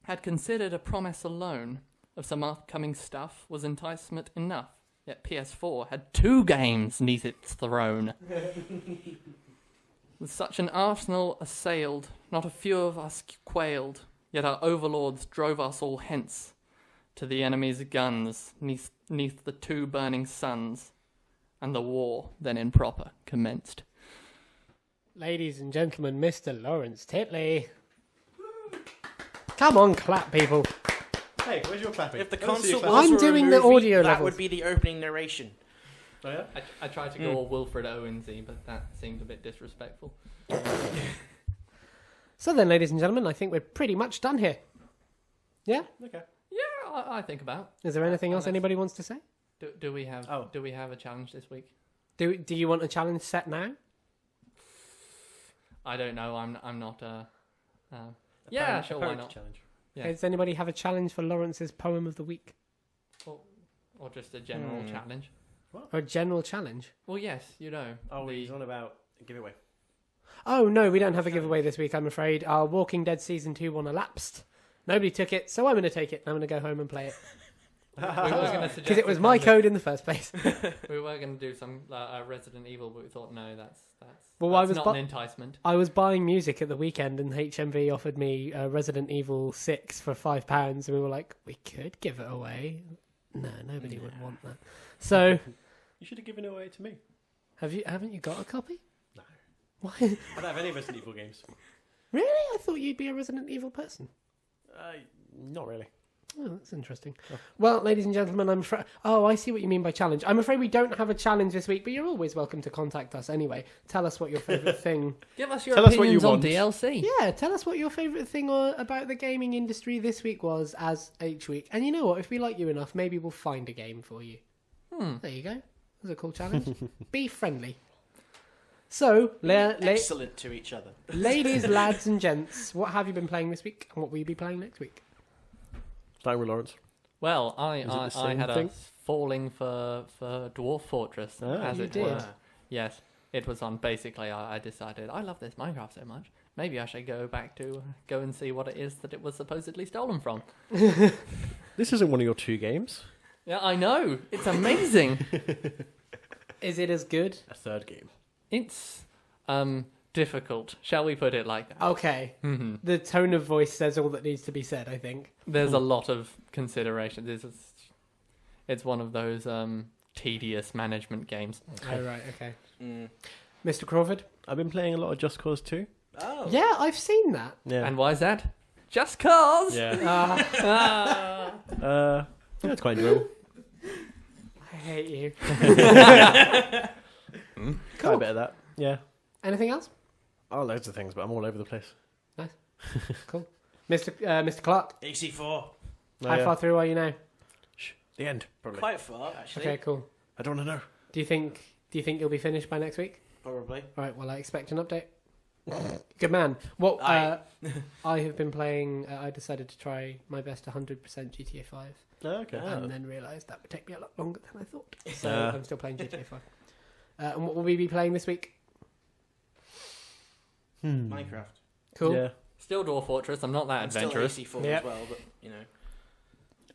had considered a promise alone of some upcoming stuff was enticement enough, yet PS4 had 2 games neath its throne. With such an arsenal assailed, not a few of us quailed, yet our overlords drove us all hence to the enemy's guns, neath the 2 burning suns, and the war then in proper commenced. Ladies and gentlemen, Mr. Lawrence Titley. Come on, clap, people. Hey, where's your clapping? If the I don't see you console clapping. I'm was a doing the movie, audio that levels. would be the opening narration. Oh, yeah? I tried to go all Wilfred Owensy, but that seemed a bit disrespectful. So then, ladies and gentlemen, I think we're pretty much done here. Yeah? Okay. Yeah, I think about. Is there anything else Unless- anybody wants to say? Do we have? Oh. Do we have a challenge this week? Do you want a challenge set now? I don't know. I'm not. Yeah, sure. Why not? Challenge. Yeah. Does anybody have a challenge for Lawrence's poem of the week? Or just a general challenge? Or a general challenge? Well, yes, you know. Oh, he's on about a giveaway. Oh, no, we don't have a giveaway this week, I'm afraid. Our Walking Dead Season 2 one elapsed. Nobody took it, so I'm going to take it. I'm going to go home and play it. Because it was my code in the first place. We were going to do some Resident Evil, but we thought, no, that's Well, I was not an enticement. I was buying music at the weekend, and HMV offered me Resident Evil 6 for £5, and we were like, we could give it away. No, nobody would want that. So You should have given it away to me. haven't you got a copy? No. Why? I don't have any Resident Evil games. Really? I thought you'd be a Resident Evil person. Not really. Oh, that's interesting. Oh. Well, ladies and gentlemen, I'm afraid... Oh, I see what you mean by challenge. I'm afraid we don't have a challenge this week, but you're always welcome to contact us anyway. Tell us what your favourite thing... Give us your Tell us what opinions you on want. DLC. Yeah, tell us what your favourite thing about the gaming industry this week was as each week. And you know what? If we like you enough, maybe we'll find a game for you. There you go. That's a cool challenge. Be friendly. So, Excellent to each other. ladies, lads and gents, what have you been playing this week? And what will you be playing next week? Starting with Lawrence. Well, I it the I same had thing? a falling for Dwarf Fortress, as you it did. were. Yes, it was on. Basically, I decided I love this Minecraft so much. Maybe I should go and see what it is that it was supposedly stolen from. This isn't one of your 2 games. Yeah, I know. It's amazing. Is it as good? A 3rd game. It's difficult. Shall we put it like that? Okay. Mm-hmm. The tone of voice says all that needs to be said, I think. There's a lot of consideration. It's one of those tedious management games. Oh, right, okay. Mm. Mr. Crawford? I've been playing a lot of Just Cause 2. Oh. Yeah, I've seen that. Yeah. And why is that? Just cause. Yeah. Ah, It's quite enjoyable. I hate you. Quite a bit of that. Yeah. Anything else? Oh, loads of things, but I'm all over the place. Cool. Mr. Clark, AC4. Oh, how yeah. far through are you now? The end, probably. Quite far, actually. Okay, cool. I don't want to know. Do you think you'll be finished by next week? Probably. All right, well, I expect an update. Good man. What I have been playing, I decided to try my best 100% GTA 5. Oh, okay. And then realised that would take me a lot longer than I thought. So Yeah. I'm still playing GTA 5. And what will we be playing this week? Minecraft. Cool. Yeah. Still Dwarf Fortress. I'm not that And adventurous. still AC4 Yep. as well, but, you know.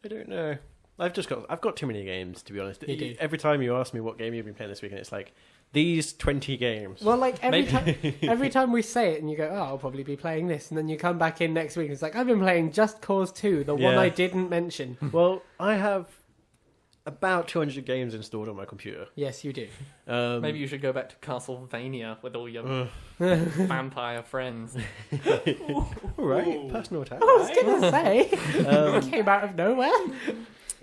I don't know. I've got too many games, to be honest. You do. Every time you ask me what game you've been playing this week, and it's like, these 20 games. Well, like Maybe- every time we say it and you go, oh, I'll probably be playing this. And then you come back in next week and it's like, I've been playing Just Cause 2, the one Yeah. I didn't mention. Well, I have about 200 games installed on my computer. Yes, you do. Maybe you should go back to Castlevania with all your Ugh. vampire friends. All right, personal attack. I was going to say, it came out of nowhere.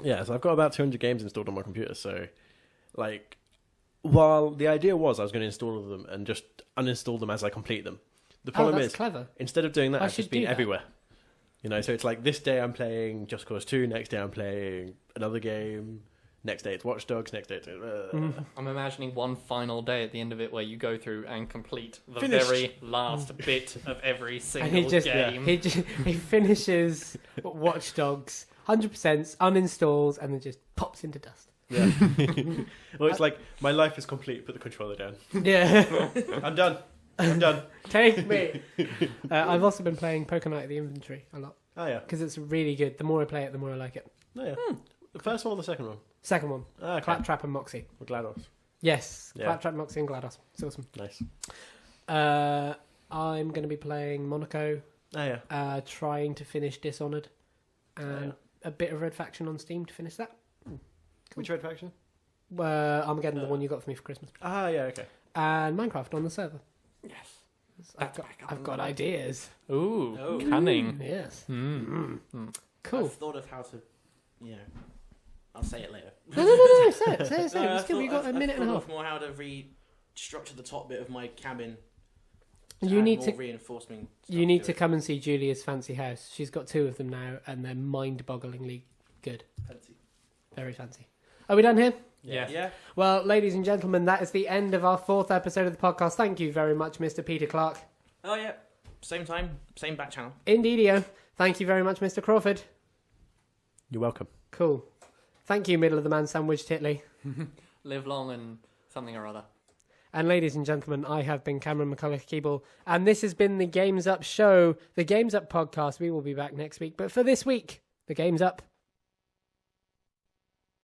Yeah, so I've got about 200 games installed on my computer. So, like, while the idea was I was going to install all of them and just uninstall them as I complete them, the problem that's is clever. instead of doing that, I I've should just been do that. everywhere. You know, so it's like this day I'm playing Just Cause 2, next day I'm playing another game, next day it's Watch Dogs, next day it's... I'm imagining one final day at the end of it where you go through and complete the Finished. very last bit of every single And game. he finishes Watch Dogs, 100%, uninstalls, and then just pops into dust. Yeah. Well, it's like, my life is complete, put the controller down. Yeah. I'm done. Take me. I've also been playing Pokemon Out of the Inventory a lot Oh, yeah. because it's really good. The more I play it, the more I like it. Oh, yeah. The first one or the second one? Second one, Ah, okay. Claptrap and Moxie. Or GLaDOS. Yes, Yeah. Claptrap, Moxie, and GLaDOS. It's awesome. Nice. I'm going to be playing Monaco, Oh, yeah. trying to finish Dishonored, and a bit of Red Faction on Steam to finish that. Which Red Faction? I'm getting the one you got for me for Christmas. Ah, yeah, okay. And Minecraft on the server. Yes. I've back up got, I've on got the list. ideas. Ooh, Oh. cunning. Yes. Cool. I've thought of how to, you know, I'll say it later. No. Say it. Say it. No, We've got a minute and a I've half. thought of more how to restructure the top bit of my cabin. You add need more to. reinforcement. You need stuff to it. come and see Julia's fancy house. She's got 2 of them now, and they're mind-bogglingly good. Fancy. Very fancy. Are we done here? Yes. Yeah. Well, ladies and gentlemen, that is the end of our 4th episode of the podcast. Thank you very much, Mr. Peter Clark. Oh yeah. Same time, same back channel. Indeedio. Thank you very much, Mr. Crawford. You're welcome. Cool. Thank you, Middle of the Man Sandwich Titley. Live long and something or other. And ladies and gentlemen, I have been Cameron McCulloch-Keeble, and this has been the Games Up Show, the Games Up podcast. We will be back next week, but for this week, the Game's Up.